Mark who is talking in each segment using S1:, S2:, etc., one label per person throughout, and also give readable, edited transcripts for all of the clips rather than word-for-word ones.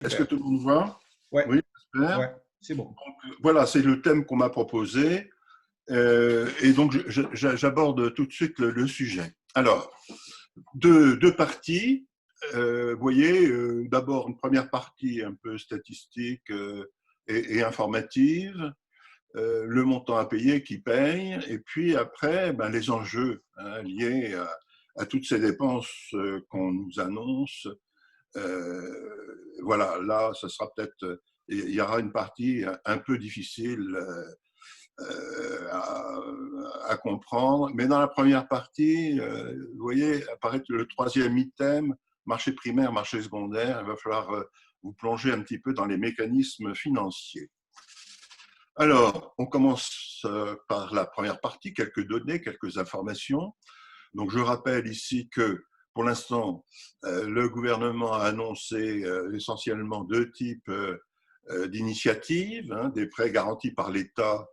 S1: Est-ce que
S2: Super.
S1: tout le monde voit?
S2: Ouais,
S1: Oui, j'espère.
S2: ouais, c'est bon.
S1: Voilà, c'est le thème qu'on m'a proposé. Et donc, j'aborde tout de suite le sujet. Alors, deux parties. Vous voyez, d'abord une première partie un peu statistique et informative, le montant à payer qui paye, et puis après, ben, les enjeux liés à toutes ces dépenses qu'on nous annonce. Voilà, là, ce sera peut-être, il y aura une partie un peu difficile à comprendre, mais dans la première partie, vous voyez apparaître le troisième item, marché primaire, marché secondaire. Il va falloir vous plonger un petit peu dans les mécanismes financiers. Alors, on commence par la première partie, quelques données, quelques informations. Donc, je rappelle ici que pour l'instant, le gouvernement a annoncé essentiellement deux types d'initiatives, des prêts garantis par l'État,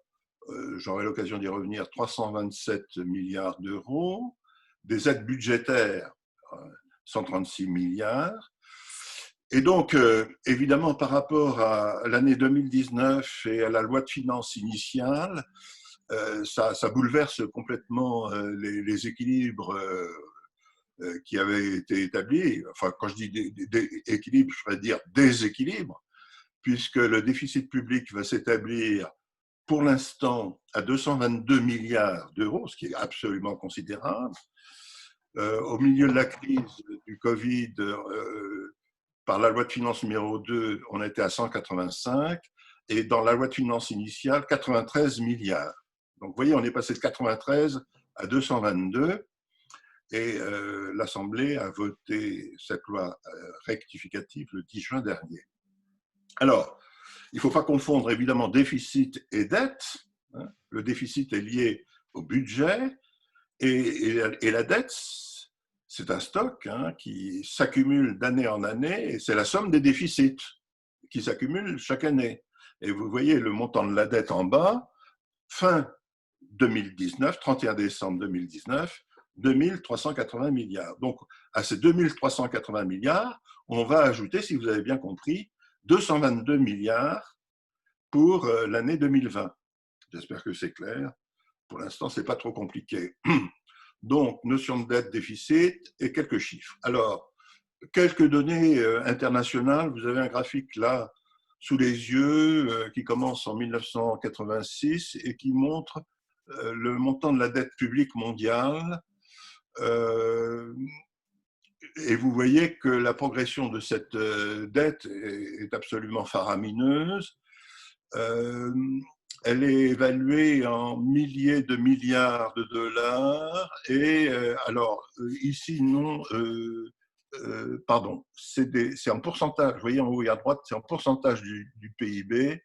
S1: j'aurai l'occasion d'y revenir, 327 milliards d'euros, des aides budgétaires, 136 milliards. Et donc, évidemment, par rapport à l'année 2019 et à la loi de finances initiale, ça bouleverse complètement les équilibres qui avaient été établis. Enfin, quand je dis des équilibres, je voudrais dire déséquilibre, puisque le déficit public va s'établir pour l'instant à 222 milliards d'euros, ce qui est absolument considérable. Au milieu de la crise du Covid, par la loi de finances numéro 2, on était à 185, et dans la loi de finances initiale, 93 milliards. Donc, vous voyez, on est passé de 93 à 222, et l'Assemblée a voté cette loi rectificative le 10 juin dernier. Alors, il ne faut pas confondre évidemment déficit et dette. Le déficit est lié au budget, et la dette, c'est un stock qui s'accumule d'année en année, et c'est la somme des déficits qui s'accumulent chaque année. Et vous voyez le montant de la dette en bas, fin 2019, 31 décembre 2019, 2380 milliards. Donc, à ces 2380 milliards, on va ajouter, si vous avez bien compris, 222 milliards pour l'année 2020. J'espère que c'est clair. Pour l'instant, ce n'est pas trop compliqué. Donc, notion de dette, déficit et quelques chiffres. Alors, quelques données internationales. Vous avez un graphique là sous les yeux qui commence en 1986 et qui montre le montant de la dette publique mondiale. Et vous voyez que la progression de cette dette est absolument faramineuse. Elle est évaluée en milliers de milliards de dollars. Et alors, ici, non, pardon, c'est en pourcentage. Vous voyez en haut et à droite, c'est en pourcentage du PIB.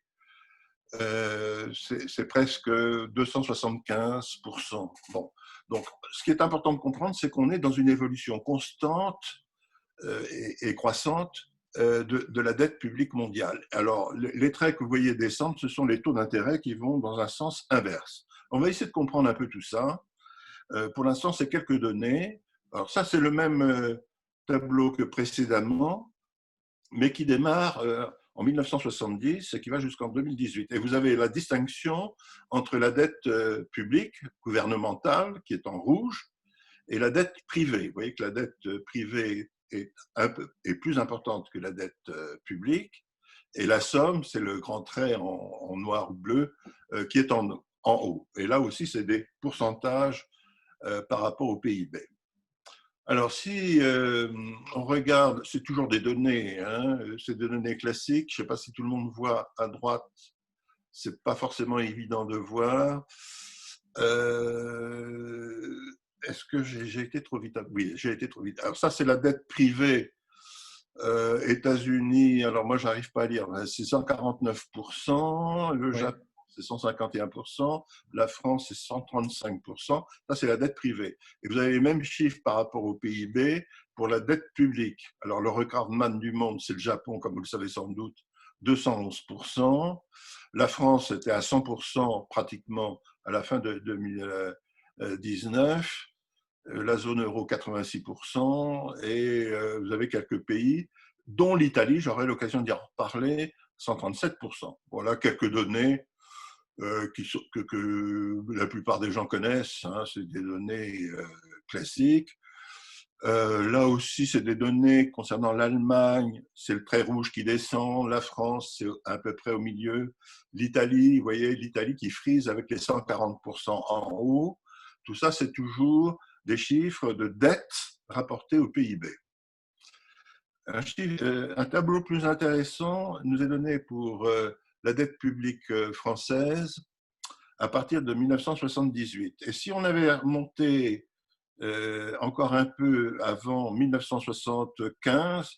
S1: C'est presque 275%. Bon. Donc, ce qui est important de comprendre, c'est qu'on est dans une évolution constante et croissante de la dette publique mondiale. Alors, les traits que vous voyez descendre, ce sont les taux d'intérêt qui vont dans un sens inverse. On va essayer de comprendre un peu tout ça. Pour l'instant, c'est quelques données. Alors ça, c'est le même tableau que précédemment, mais qui démarre en 1970 et qui va jusqu'en 2018. Et vous avez la distinction entre la dette publique, gouvernementale, qui est en rouge, et la dette privée. Vous voyez que la dette privée est plus importante que la dette publique. Et la somme, c'est le grand trait en noir ou bleu qui est en haut. Et là aussi, c'est des pourcentages par rapport au PIB. Alors, si on regarde, c'est toujours des données, c'est des données classiques. Je ne sais pas si tout le monde voit à droite, c'est pas forcément évident de voir. Est-ce que j'ai été trop vite? Oui, j'ai été trop vite. Alors ça, c'est la dette privée États-Unis. Alors moi, j'arrive pas à lire. C'est 149%. Le
S2: Oui,
S1: Japon, c'est 151%. La France, c'est 135%. Ça, c'est la dette privée. Et vous avez les mêmes chiffres par rapport au PIB pour la dette publique. Alors le recordman du monde, c'est le Japon, comme vous le savez sans doute, 211%. La France était à 100% pratiquement à la fin de 2019. La zone euro 86%, et vous avez quelques pays. dont l'Italie, j'aurai l'occasion d'y reparler, 137%. Voilà quelques données que la plupart des gens connaissent, hein, c'est des données classiques. Là aussi, c'est des données concernant l'Allemagne, c'est le trait rouge qui descend, la France, c'est à peu près au milieu, l'Italie, vous voyez, l'Italie qui frise avec les 140% en haut. Tout ça, c'est toujours des chiffres de dette rapportés au PIB. Un tableau plus intéressant nous est donné pour la dette publique française à partir de 1978. Et si on avait remonté encore un peu avant 1975,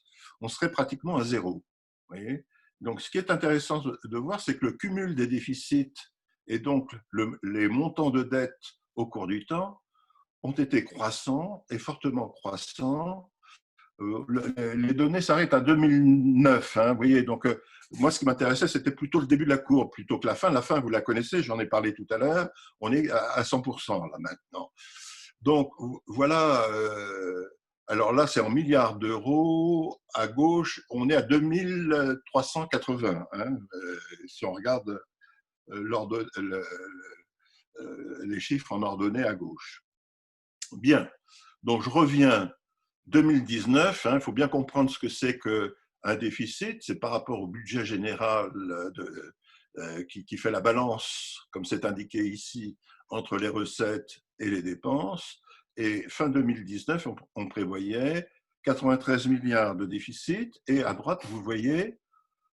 S1: on serait pratiquement à zéro. Vous voyez. Donc, ce qui est intéressant de voir, c'est que le cumul des déficits et donc les montants de dette au cours du temps ont été croissants et fortement croissants. Les données s'arrêtent à 2009. Hein, vous voyez, donc moi, ce qui m'intéressait, c'était plutôt le début de la courbe, plutôt que la fin. La fin, vous la connaissez, j'en ai parlé tout à l'heure. On est à 100% là maintenant. Donc voilà. Alors là, c'est en milliards d'euros. À gauche, on est à 2380. Hein, si on regarde les chiffres en ordonnée à gauche. Bien. Donc je reviens 2019, il faut bien comprendre ce que c'est qu'un déficit, c'est par rapport au budget général qui fait la balance, comme c'est indiqué ici, entre les recettes et les dépenses. Et fin 2019, on prévoyait 93 milliards de déficit. Et à droite, vous voyez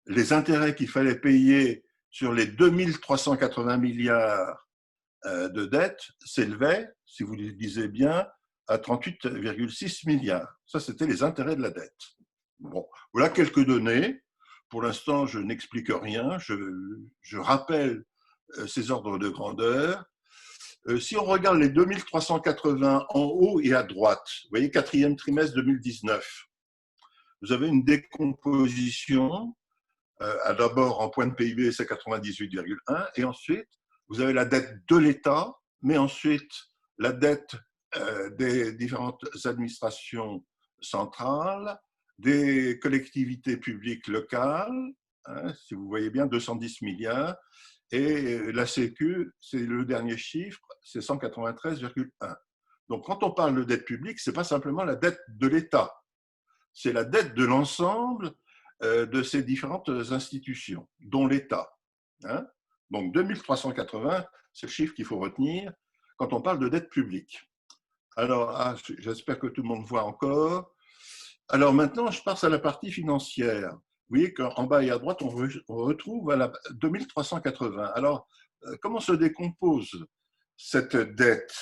S1: les intérêts qu'il fallait payer sur les 2380 milliards de dettes s'élevaient, si vous le lisez bien, à 38,6 milliards. Ça, c'était les intérêts de la dette. Bon, voilà quelques données. Pour l'instant, je n'explique rien. Je rappelle ces ordres de grandeur. Si on regarde les 2380 en haut et à droite, vous voyez, quatrième trimestre 2019, vous avez une décomposition. D'abord, en point de PIB, c'est 98,1. Et ensuite, vous avez la dette de l'État, mais ensuite la dette des différentes administrations centrales, des collectivités publiques locales, hein, si vous voyez bien, 210 milliards, et la Sécu, c'est le dernier chiffre, c'est 193,1. Donc quand on parle de dette publique, ce n'est pas simplement la dette de l'État, c'est la dette de l'ensemble de ces différentes institutions, dont l'État. Hein. Donc 2380, c'est le chiffre qu'il faut retenir quand on parle de dette publique. Alors, j'espère que tout le monde voit encore. Alors maintenant, je passe à la partie financière. Vous voyez qu'en bas et à droite, on retrouve à la 2380. Alors, comment se décompose cette dette?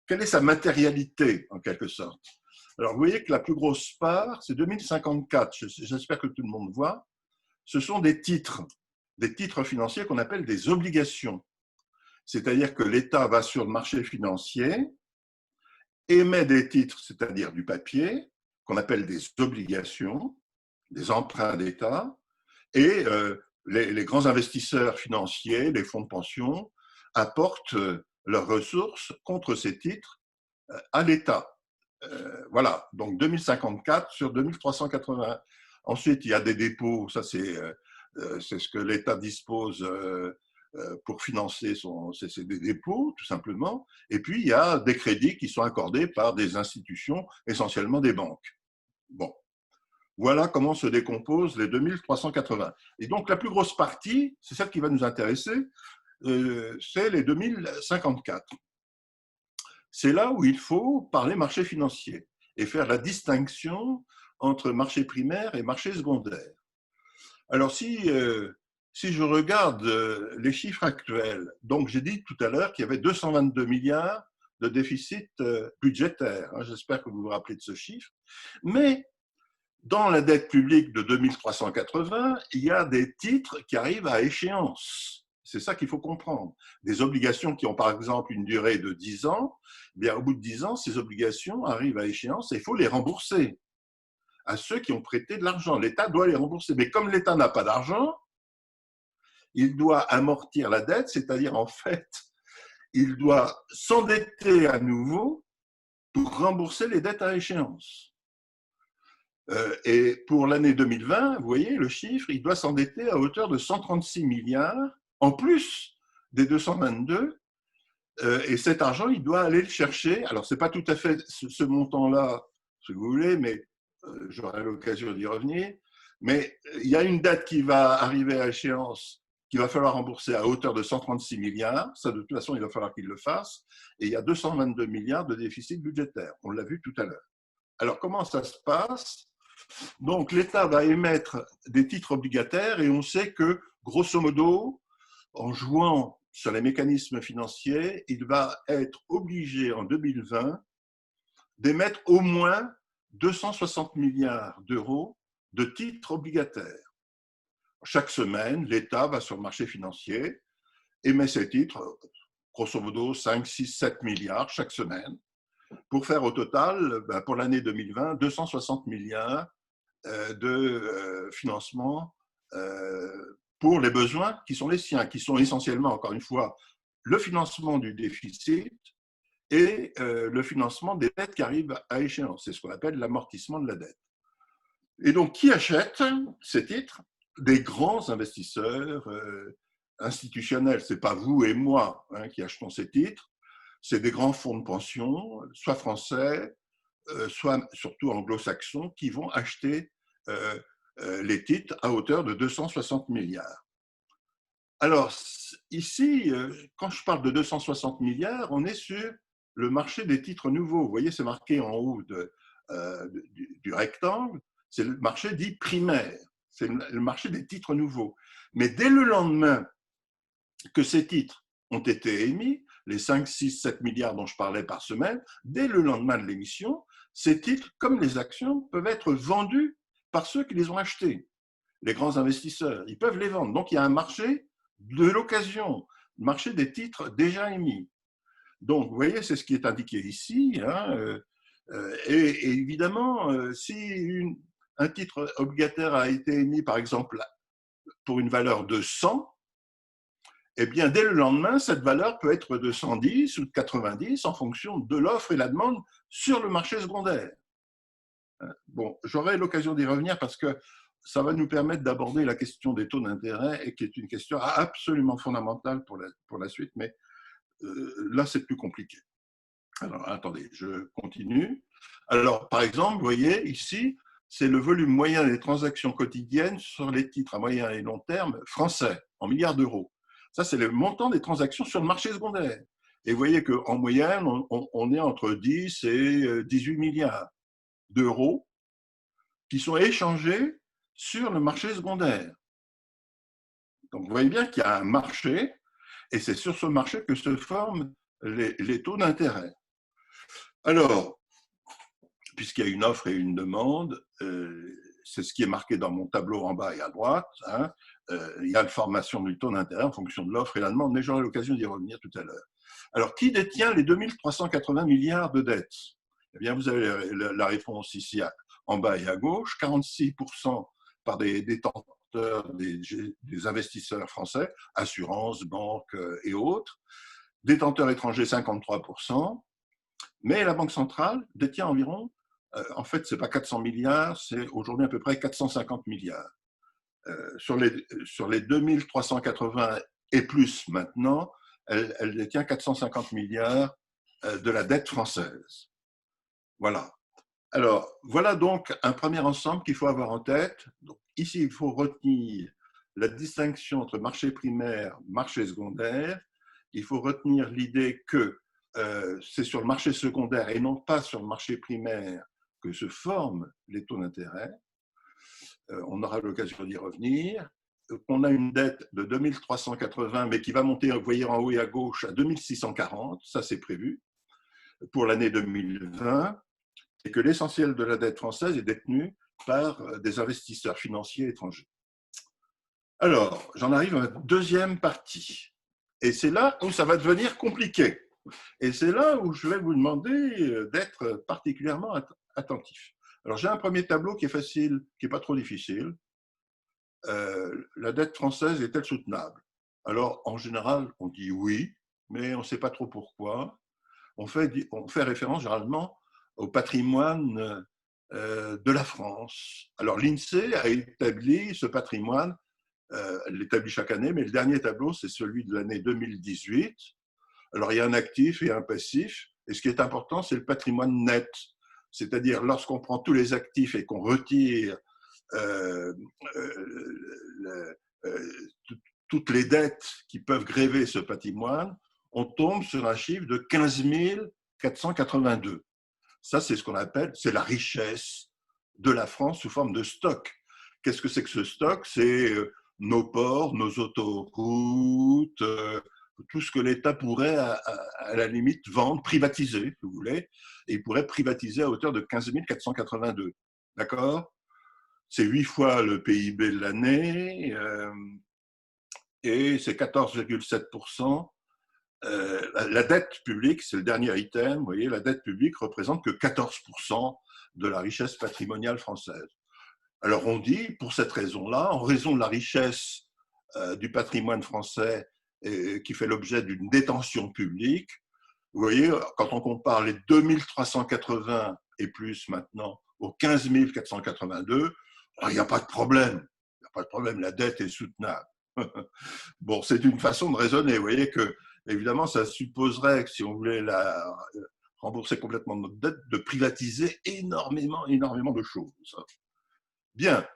S1: Quelle est sa matérialité, en quelque sorte? Alors, vous voyez que la plus grosse part, c'est 2054. J'espère que tout le monde voit. Ce sont des titres financiers qu'on appelle des obligations. C'est-à-dire que l'État va sur le marché financier, émet des titres, c'est-à-dire du papier, qu'on appelle des obligations, des emprunts d'État, et les grands investisseurs financiers, les fonds de pension, apportent leurs ressources contre ces titres à l'État. Voilà, donc 2054 sur 2380. Ensuite, il y a des dépôts, ça c'est ce que l'État dispose pour financer des dépôts, tout simplement. Et puis, il y a des crédits qui sont accordés par des institutions, essentiellement des banques. Bon, voilà comment se décomposent les 2380. Et donc, la plus grosse partie, c'est celle qui va nous intéresser, c'est les 2054. C'est là où il faut parler marché financier et faire la distinction entre marché primaire et marché secondaire. Alors, si je regarde les chiffres actuels, donc j'ai dit tout à l'heure qu'il y avait 222 milliards de déficit budgétaire. J'espère que vous vous rappelez de ce chiffre. Mais dans la dette publique de 2380, il y a des titres qui arrivent à échéance. C'est ça qu'il faut comprendre. Des obligations qui ont par exemple une durée de 10 ans, eh bien, au bout de 10 ans, ces obligations arrivent à échéance et il faut les rembourser à ceux qui ont prêté de l'argent. L'État doit les rembourser. Mais comme l'État n'a pas d'argent, il doit amortir la dette, c'est-à-dire en fait, il doit s'endetter à nouveau pour rembourser les dettes à échéance. Et pour l'année 2020, vous voyez le chiffre, il doit s'endetter à hauteur de 136 milliards, en plus des 222. Et cet argent, il doit aller le chercher. Alors, ce n'est pas tout à fait ce montant-là, si vous voulez, mais j'aurai l'occasion d'y revenir. Mais il y a une dette qui va arriver à échéance, qu'il va falloir rembourser à hauteur de 136 milliards. Ça, de toute façon, il va falloir qu'il le fasse. Et il y a 222 milliards de déficit budgétaire. On l'a vu tout à l'heure. Alors, comment ça se passe? Donc, l'État va émettre des titres obligataires et on sait que, grosso modo, en jouant sur les mécanismes financiers, il va être obligé en 2020 d'émettre au moins 260 milliards d'euros de titres obligataires. Chaque semaine, l'État va sur le marché financier, émet ses titres, grosso modo 5, 6, 7 milliards chaque semaine, pour faire au total, pour l'année 2020, 260 milliards de financement pour les besoins qui sont les siens, qui sont essentiellement, encore une fois, le financement du déficit et le financement des dettes qui arrivent à échéance. C'est ce qu'on appelle l'amortissement de la dette. Et donc, qui achète ces titres? Des grands investisseurs institutionnels. Ce n'est pas vous et moi qui achetons ces titres. C'est des grands fonds de pension, soit français, soit surtout anglo-saxons, qui vont acheter les titres à hauteur de 260 milliards. Alors, ici, quand je parle de 260 milliards, on est sur le marché des titres nouveaux. Vous voyez, c'est marqué en haut du rectangle, c'est le marché dit primaire, c'est le marché des titres nouveaux. Mais dès le lendemain que ces titres ont été émis, les 5, 6, 7 milliards dont je parlais par semaine, dès le lendemain de l'émission, ces titres, comme les actions, peuvent être vendus par ceux qui les ont achetés. Les grands investisseurs, ils peuvent les vendre. Donc, il y a un marché de l'occasion, le marché des titres déjà émis. Donc, vous voyez, c'est ce qui est indiqué ici. Et évidemment, si un titre obligataire a été émis, par exemple, pour une valeur de 100, eh bien, dès le lendemain, cette valeur peut être de 110 ou de 90 en fonction de l'offre et la demande sur le marché secondaire. Bon, j'aurai l'occasion d'y revenir parce que ça va nous permettre d'aborder la question des taux d'intérêt et qui est une question absolument fondamentale pour la suite, mais là, c'est plus compliqué. Alors, attendez, je continue. Alors, par exemple, vous voyez, ici, c'est le volume moyen des transactions quotidiennes sur les titres à moyen et long terme français, en milliards d'euros. Ça, c'est le montant des transactions sur le marché secondaire. Et vous voyez qu'en moyenne, on est entre 10 et 18 milliards d'euros qui sont échangés sur le marché secondaire. Donc, vous voyez bien qu'il y a un marché, et c'est sur ce marché que se forment les taux d'intérêt. Alors, puisqu'il y a une offre et une demande, c'est ce qui est marqué dans mon tableau en bas et à droite, il y a une formation du taux d'intérêt en fonction de l'offre et la demande, mais j'aurai l'occasion d'y revenir tout à l'heure. Alors, qui détient les 2380 milliards de dettes? Eh bien, vous avez la réponse ici en bas et à gauche, 46% par des détenteurs, des investisseurs français, assurances, banques et autres, détenteurs étrangers 53%, mais la Banque centrale détient environ, en fait, ce n'est pas 400 milliards, c'est aujourd'hui à peu près 450 milliards. Sur les 2380 et plus maintenant, elle détient 450 milliards de la dette française. Voilà. Alors, voilà donc un premier ensemble qu'il faut avoir en tête. Donc, ici, il faut retenir la distinction entre marché primaire, marché secondaire. Il faut retenir l'idée que c'est sur le marché secondaire et non pas sur le marché primaire que se forment les taux d'intérêt. On aura l'occasion d'y revenir. On a une dette de 2380, mais qui va monter, vous voyez en haut et à gauche, à 2640, ça c'est prévu, pour l'année 2020, et que l'essentiel de la dette française est détenu par des investisseurs financiers étrangers. Alors, j'en arrive à la deuxième partie. Et c'est là où ça va devenir compliqué. Et c'est là où je vais vous demander d'être particulièrement attentif. Alors, j'ai un premier tableau qui est facile, qui n'est pas trop difficile. La dette française est-elle soutenable? Alors, en général, on dit oui, mais on ne sait pas trop pourquoi. On fait référence généralement au patrimoine de la France. Alors l'INSEE a établi ce patrimoine, elle l'établit chaque année, mais le dernier tableau, c'est celui de l'année 2018. Alors il y a un actif et un passif, et ce qui est important, c'est le patrimoine net, c'est-à-dire lorsqu'on prend tous les actifs et qu'on retire euh, euh, euh, toutes les dettes qui peuvent gréver ce patrimoine, on tombe sur un chiffre de 15 482. Ça, c'est ce qu'on appelle, c'est la richesse de la France sous forme de stock. Qu'est-ce que c'est que ce stock? C'est nos ports, nos autoroutes, tout ce que l'État pourrait, à la limite, vendre, privatiser, si vous voulez, et il pourrait privatiser à hauteur de 15 482. D'accord? C'est 8 fois le PIB de l'année, et c'est 14,7%. La dette publique, c'est le dernier item, vous voyez, la dette publique représente que 14% de la richesse patrimoniale française. Alors on dit, pour cette raison-là, en raison de la richesse du patrimoine français qui fait l'objet d'une détention publique, vous voyez, quand on compare les 2380 et plus maintenant aux 15 482, il n'y a pas de problème. Il n'y a pas de problème, la dette est soutenable. Bon, c'est une façon de raisonner. Vous voyez que, évidemment, ça supposerait que si on voulait rembourser complètement notre dette, de privatiser énormément, énormément de choses. Bien.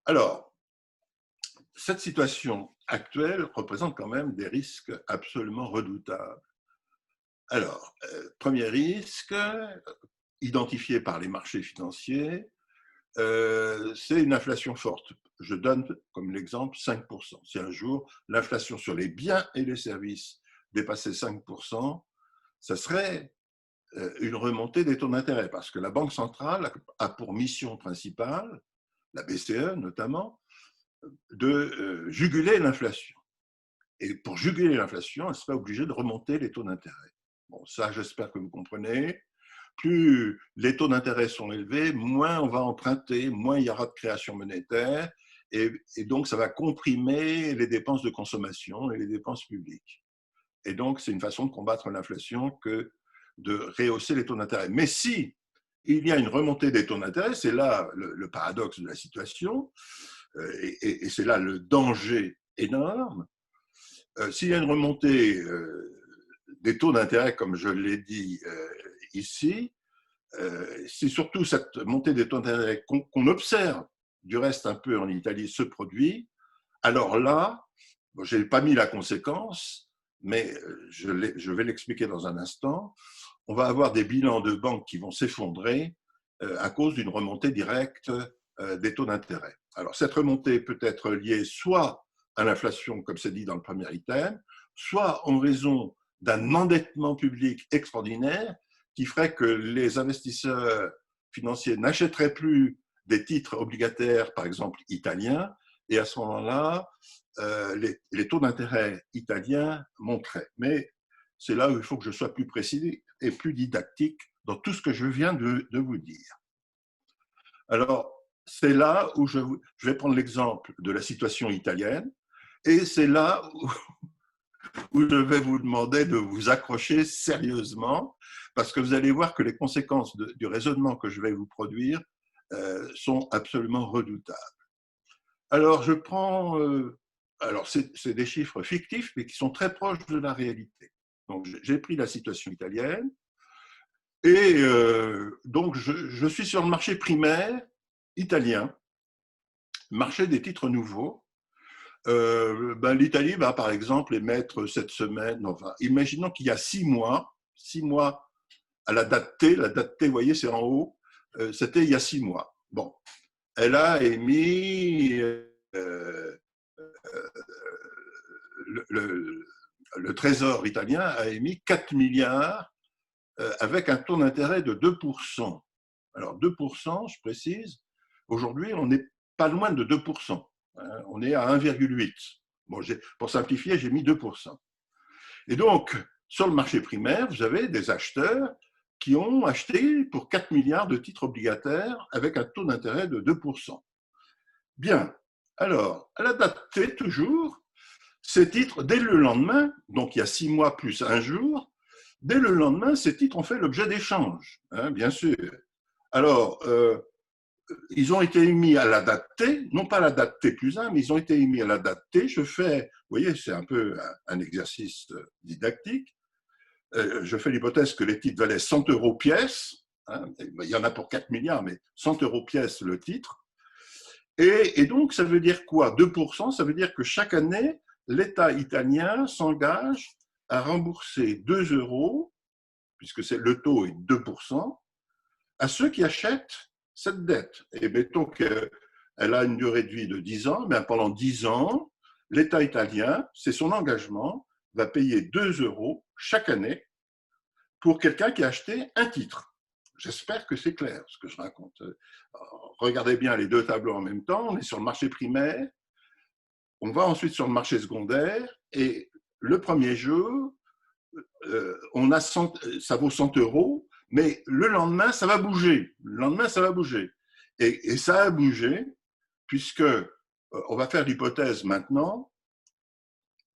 S1: Alors, cette situation actuelle représente quand même des risques absolument redoutables. Alors, premier risque, identifié par les marchés financiers, c'est une inflation forte. Je donne comme l'exemple 5%. Si un jour l'inflation sur les biens et les services dépassait 5%, ça serait une remontée des taux d'intérêt parce que la Banque centrale a pour mission principale, la BCE notamment, de juguler l'inflation. Et pour juguler l'inflation, elle serait obligée de remonter les taux d'intérêt. Bon, ça, j'espère que vous comprenez. Plus les taux d'intérêt sont élevés, moins on va emprunter, moins il y aura de création monétaire, et donc ça va comprimer les dépenses de consommation et les dépenses publiques. Et donc, c'est une façon de combattre l'inflation que de rehausser les taux d'intérêt. Mais si il y a une remontée des taux d'intérêt, c'est là le paradoxe de la situation, et c'est là le danger énorme. S'il y a une remontée des taux d'intérêt, comme je l'ai dit ici, c'est surtout cette montée des taux d'intérêt qu'on observe, du reste un peu en Italie, se produit. Alors là, bon, je n'ai pas mis la conséquence, mais je vais l'expliquer dans un instant. On va avoir des bilans de banques qui vont s'effondrer à cause d'une remontée directe des taux d'intérêt. Alors, cette remontée peut être liée soit à l'inflation, comme c'est dit dans le premier item, soit en raison d'un endettement public extraordinaire qui ferait que les investisseurs financiers n'achèteraient plus des titres obligataires, par exemple italiens, et à ce moment-là, les taux d'intérêt italiens monteraient. Mais c'est là où il faut que je sois plus précis et plus didactique dans tout ce que je viens de vous dire. Alors, c'est là où je vais prendre l'exemple de la situation italienne, et c'est là où je vais vous demander de vous accrocher sérieusement, parce que vous allez voir que les conséquences du raisonnement que je vais vous produire sont absolument redoutables. Alors, je prends... alors, c'est des chiffres fictifs, mais qui sont très proches de la réalité. Donc, j'ai pris la situation italienne, et donc je suis sur le marché primaire italien, marché des titres nouveaux. L'Italie va, par exemple, émettre cette semaine, enfin, imaginons qu'il y a 6 mois à la date T, vous voyez, c'est en haut, c'était il y a 6 mois. Bon, elle a émis le Trésor italien a émis 4 milliards avec un taux d'intérêt de 2%. Alors 2%, je précise, aujourd'hui, on n'est pas loin de 2%. Hein, on est à 1,8. Bon, pour simplifier, j'ai mis 2%. Et donc, sur le marché primaire, vous avez des acheteurs qui ont acheté pour 4 milliards de titres obligataires avec un taux d'intérêt de 2%. Bien. Alors, à la date T, toujours, ces titres, dès le lendemain, donc il y a 6 mois plus un jour, dès le lendemain, ces titres ont fait l'objet d'échanges, hein, bien sûr. Alors, ils ont été émis à la date T, non pas à la date T plus 1, mais ils ont été émis à la date T. Je fais, vous voyez, c'est un peu un exercice didactique. Je fais l'hypothèse que les titres valaient 100 € pièce. Hein, il y en a pour 4 milliards, mais 100 € pièce le titre. Et donc, ça veut dire quoi? 2%, ça veut dire que chaque année, l'État italien s'engage à rembourser 2 €, puisque le taux est 2%, à ceux qui achètent cette dette. Et mettons qu'elle a une durée de vie de 10 ans, mais pendant 10 ans, l'État italien, c'est son engagement, va payer 2 € chaque année pour quelqu'un qui a acheté un titre. J'espère que c'est clair ce que je raconte. Regardez bien les deux tableaux en même temps. On est sur le marché primaire, on va ensuite sur le marché secondaire, et le premier jeu, ça vaut 100 €, mais le lendemain, ça va bouger. Le lendemain, ça va bouger. Et ça a bougé, puisque on va faire l'hypothèse maintenant.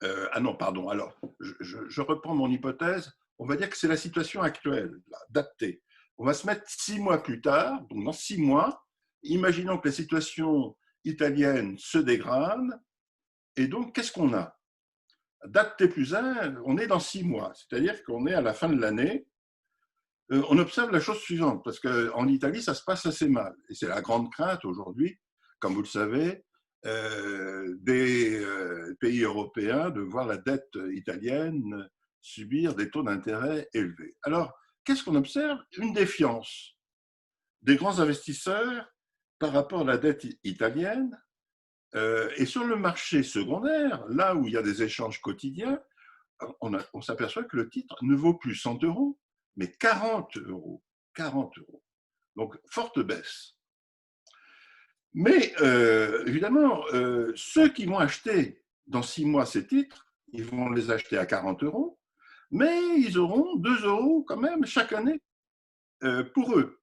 S1: Ah non, pardon. Alors, je reprends mon hypothèse. On va dire que c'est la situation actuelle, date T. On va se mettre 6 mois plus tard. Donc, dans 6 mois, imaginons que la situation italienne se dégrade. Et donc, qu'est-ce qu'on a? Date T plus 1, on est dans 6 mois. C'est-à-dire qu'on est à la fin de l'année. On observe la chose suivante, parce qu'en Italie, ça se passe assez mal. Et c'est la grande crainte aujourd'hui, comme vous le savez, des pays européens de voir la dette italienne subir des taux d'intérêt élevés. Alors, qu'est-ce qu'on observe? Une défiance des grands investisseurs par rapport à la dette italienne. Et sur le marché secondaire, là où il y a des échanges quotidiens, on s'aperçoit que le titre ne vaut plus 100 €, mais 40 €. 40 €. Donc, forte baisse. Mais évidemment, ceux qui vont acheter dans 6 mois ces titres, ils vont les acheter à 40 €, mais ils auront 2 € quand même chaque année pour eux.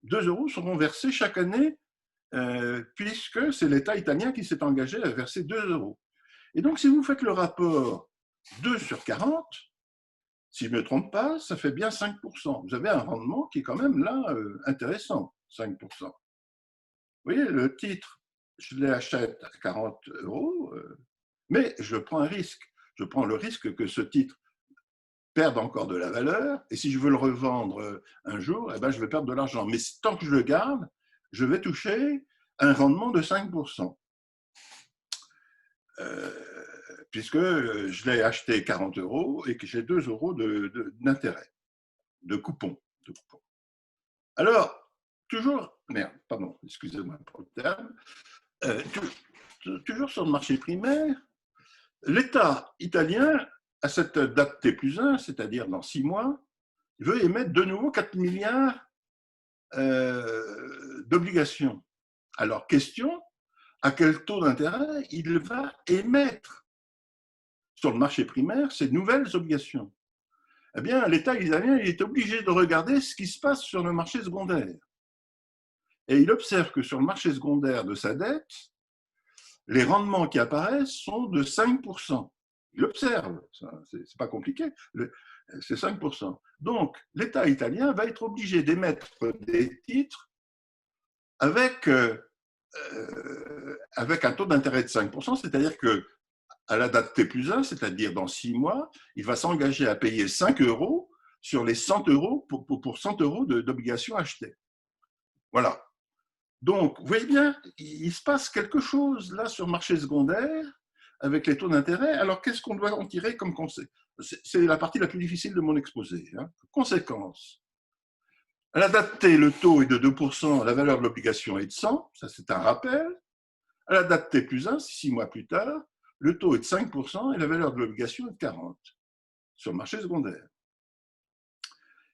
S1: 2 € seront versés chaque année puisque c'est l'État italien qui s'est engagé à verser 2 €. Et donc, si vous faites le rapport 2 sur 40, si je ne me trompe pas, ça fait bien 5%. Vous avez un rendement qui est quand même là intéressant, 5%. Vous voyez, le titre, je l'achète à 40 €, mais je prends un risque. Je prends le risque que ce titre perde encore de la valeur, et si je veux le revendre un jour, eh ben, je vais perdre de l'argent. Mais tant que je le garde, je vais toucher un rendement de 5%. Puisque je l'ai acheté 40 € et que j'ai 2 € d'intérêt, de coupon. Alors, toujours, pardon, excusez-moi pour le terme, toujours sur le marché primaire, l'État italien, à cette date T plus 1, c'est-à-dire dans 6 mois, veut émettre de nouveau 4 milliards d'obligations. Alors, question, à quel taux d'intérêt il va émettre sur le marché primaire ces nouvelles obligations? Eh bien, l'État italien il est obligé de regarder ce qui se passe sur le marché secondaire. Et il observe que sur le marché secondaire de sa dette, les rendements qui apparaissent sont de 5%. Il observe, c'est pas compliqué, c'est 5%. Donc, l'État italien va être obligé d'émettre des titres avec un taux d'intérêt de 5%, c'est-à-dire que à la date T plus 1, c'est-à-dire dans 6 mois, il va s'engager à payer 5 € sur les 100 € pour 100 € d'obligations achetées. Voilà. Donc, vous voyez bien, il se passe quelque chose là sur le marché secondaire avec les taux d'intérêt. Alors, qu'est-ce qu'on doit en tirer comme conséquence? C'est la partie la plus difficile de mon exposé. Hein. Conséquence. À la date T, le taux est de 2%, la valeur de l'obligation est de 100, ça c'est un rappel. À la date T plus 1, 6 mois plus tard, le taux est de 5% et la valeur de l'obligation est de 40 sur le marché secondaire.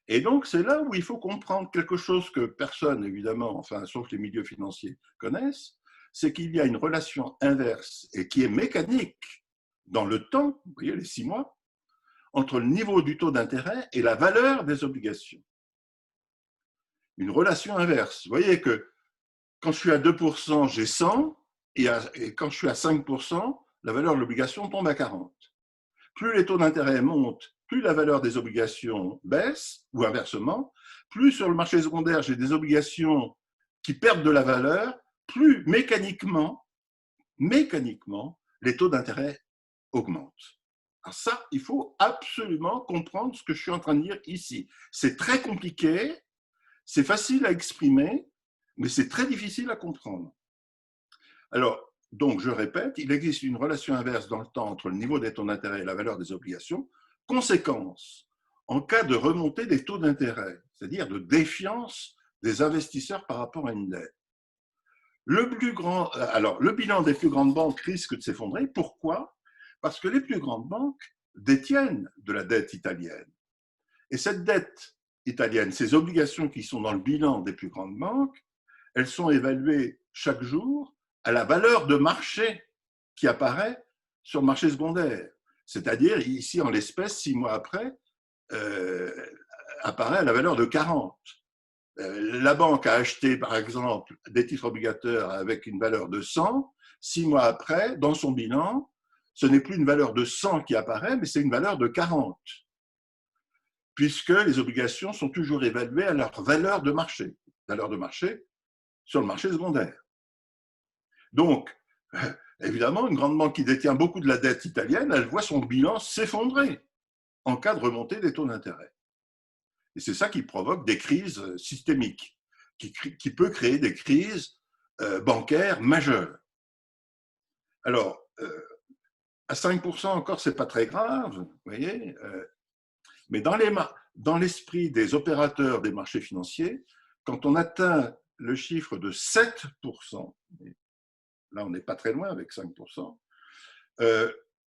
S1: Et donc, c'est là où il faut comprendre quelque chose que personne, évidemment, enfin, sauf les milieux financiers, connaissent, c'est qu'il y a une relation inverse et qui est mécanique dans le temps, vous voyez, les 6 mois, entre le niveau du taux d'intérêt et la valeur des obligations. Une relation inverse. Vous voyez que quand je suis à 2%, j'ai 100, et quand je suis à 5%, la valeur de l'obligation tombe à 40. Plus les taux d'intérêt montent, plus la valeur des obligations baisse, ou inversement, plus sur le marché secondaire, j'ai des obligations qui perdent de la valeur, plus mécaniquement, les taux d'intérêt augmentent. Alors ça, il faut absolument comprendre ce que je suis en train de dire ici. C'est très compliqué, c'est facile à exprimer, mais c'est très difficile à comprendre. Alors, donc, je répète, il existe une relation inverse dans le temps entre le niveau des taux d'intérêt et la valeur des obligations. Conséquence, en cas de remontée des taux d'intérêt, c'est-à-dire de défiance des investisseurs par rapport à une dette. Le bilan des plus grandes banques risque de s'effondrer. Pourquoi? Parce que les plus grandes banques détiennent de la dette italienne. Et cette dette italienne, ces obligations qui sont dans le bilan des plus grandes banques, elles sont évaluées chaque jour à la valeur de marché qui apparaît sur le marché secondaire. C'est-à-dire, ici, en l'espèce, 6 mois après, apparaît à la valeur de 40. La banque a acheté, par exemple, des titres obligataires avec une valeur de 100. 6 mois après, dans son bilan, ce n'est plus une valeur de 100 qui apparaît, mais c'est une valeur de 40, puisque les obligations sont toujours évaluées à leur valeur de marché sur le marché secondaire. Donc, évidemment, une grande banque qui détient beaucoup de la dette italienne, elle voit son bilan s'effondrer en cas de remontée des taux d'intérêt. Et c'est ça qui provoque des crises systémiques, qui peut créer des crises bancaires majeures. Alors, à 5% encore, ce n'est pas très grave, vous voyez, mais dans l'esprit des opérateurs des marchés financiers, quand on atteint le chiffre de 7%, là on n'est pas très loin avec 5%,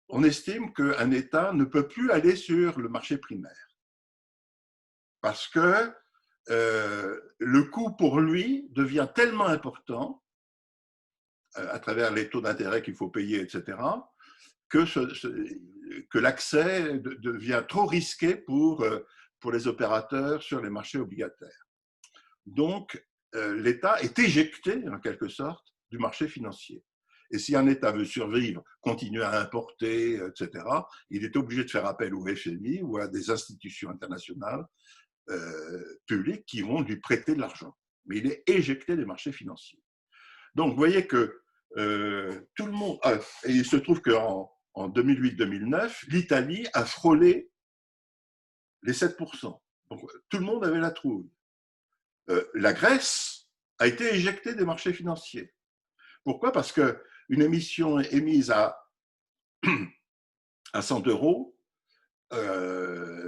S1: on estime qu'un État ne peut plus aller sur le marché primaire. Parce que le coût pour lui devient tellement important, à travers les taux d'intérêt qu'il faut payer, etc., que l'accès devient trop risqué pour les opérateurs sur les marchés obligataires. Donc, l'État est éjecté, en quelque sorte, du marché financier. Et si un État veut survivre, continuer à importer, etc., il est obligé de faire appel au FMI ou à des institutions internationales publiques qui vont lui prêter de l'argent. Mais il est éjecté des marchés financiers. Donc, vous voyez que tout le monde... et il se trouve qu'en 2008-2009, l'Italie a frôlé les 7%. Donc, tout le monde avait la trouille. La Grèce a été éjectée des marchés financiers. Pourquoi? Parce qu'une émission émise à 100 €,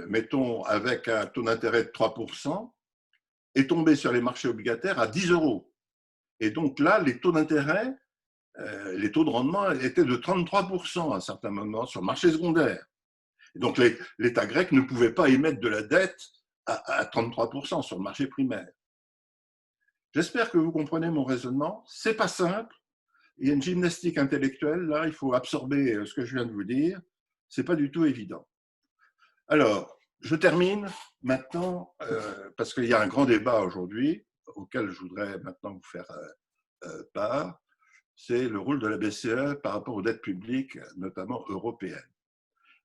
S1: mettons avec un taux d'intérêt de 3%, est tombée sur les marchés obligataires à 10 €. Et donc là, les taux d'intérêt, les taux de rendement étaient de 33% à un certain moment sur le marché secondaire. Et donc l'État grec ne pouvait pas émettre de la dette à 33% sur le marché primaire. J'espère que vous comprenez mon raisonnement. Ce n'est pas simple. Il y a une gymnastique intellectuelle, là, il faut absorber ce que je viens de vous dire. Ce n'est pas du tout évident. Alors, je termine maintenant, parce qu'il y a un grand débat aujourd'hui, auquel je voudrais maintenant vous faire part, c'est le rôle de la BCE par rapport aux dettes publiques, notamment européennes.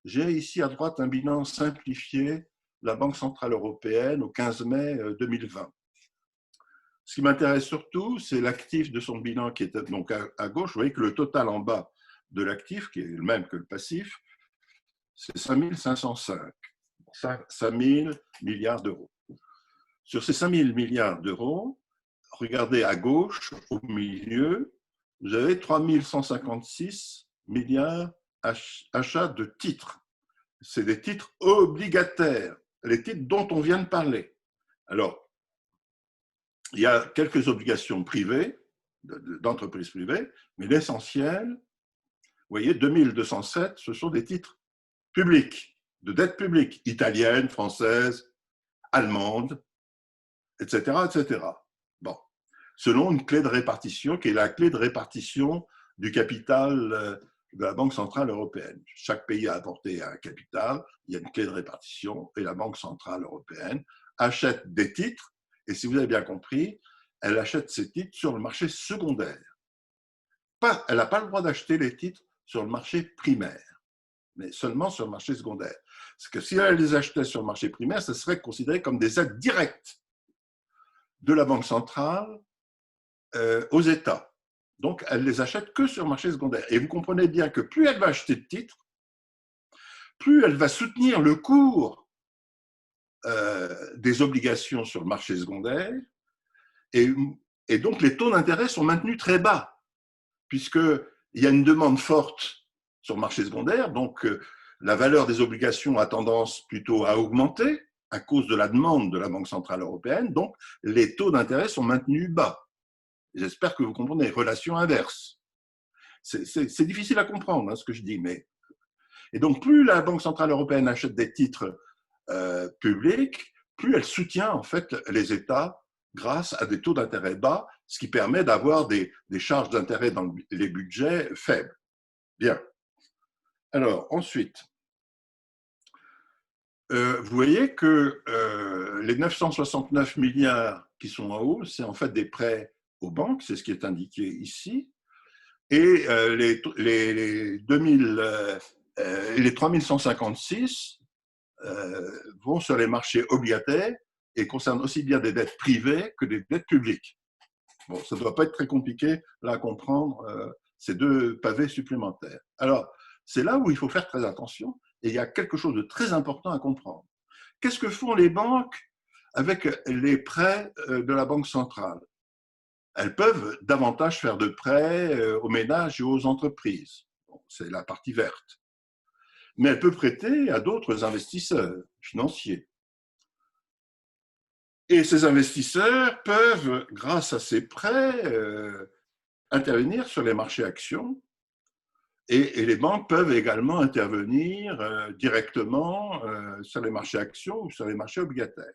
S1: J'ai ici à droite un bilan simplifié de la Banque centrale européenne au 15 mai 2020. Ce qui m'intéresse surtout, c'est l'actif de son bilan qui est donc à gauche. Vous voyez que le total en bas de l'actif, qui est le même que le passif, c'est 5 505, 5 000 milliards d'euros. Sur ces 5 000 milliards d'euros, regardez à gauche, au milieu, vous avez 3 156 milliards achats de titres. C'est des titres obligataires, les titres dont on vient de parler. Alors, il y a quelques obligations privées, d'entreprises privées, mais l'essentiel, vous voyez, 2207, ce sont des titres publics, de dette publique, italienne, française, allemande, etc., etc. Bon, selon une clé de répartition qui est la clé de répartition du capital de la Banque centrale européenne. Chaque pays a apporté un capital, il y a une clé de répartition et la Banque centrale européenne achète des titres. Et si vous avez bien compris, elle achète ces titres sur le marché secondaire. Elle n'a pas le droit d'acheter les titres sur le marché primaire, mais seulement sur le marché secondaire. Parce que si elle les achetait sur le marché primaire, ça serait considéré comme des aides directes de la Banque centrale aux États. Donc, elle les achète que sur le marché secondaire. Et vous comprenez bien que plus elle va acheter de titres, plus elle va soutenir le cours des obligations sur le marché secondaire. Et donc, les taux d'intérêt sont maintenus très bas, puisqu'il y a une demande forte sur le marché secondaire. Donc, la valeur des obligations a tendance plutôt à augmenter à cause de la demande de la Banque centrale européenne. Donc, les taux d'intérêt sont maintenus bas. J'espère que vous comprenez, relation inverse. C'est difficile à comprendre, hein, ce que je dis, mais... Et donc, plus la Banque centrale européenne achète des titres publics, plus elle soutient en fait les États grâce à des taux d'intérêt bas, ce qui permet d'avoir des charges d'intérêt dans les budgets faibles. Bien. Alors, ensuite, vous voyez que les 969 milliards qui sont en haut, c'est en fait des prêts aux banques, c'est ce qui est indiqué ici, et les 3156 vont sur les marchés obligataires et concernent aussi bien des dettes privées que des dettes publiques. Bon, ça ne doit pas être très compliqué là, à comprendre ces deux pavés supplémentaires. Alors, c'est là où il faut faire très attention et il y a quelque chose de très important à comprendre. Qu'est-ce que font les banques avec les prêts de la Banque centrale? Elles peuvent davantage faire de prêts aux ménages et aux entreprises. Bon, c'est la partie verte. Mais elles peuvent prêter à d'autres investisseurs financiers. Et ces investisseurs peuvent, grâce à ces prêts, intervenir sur les marchés actions. Et les banques peuvent également intervenir directement sur les marchés actions ou sur les marchés obligataires.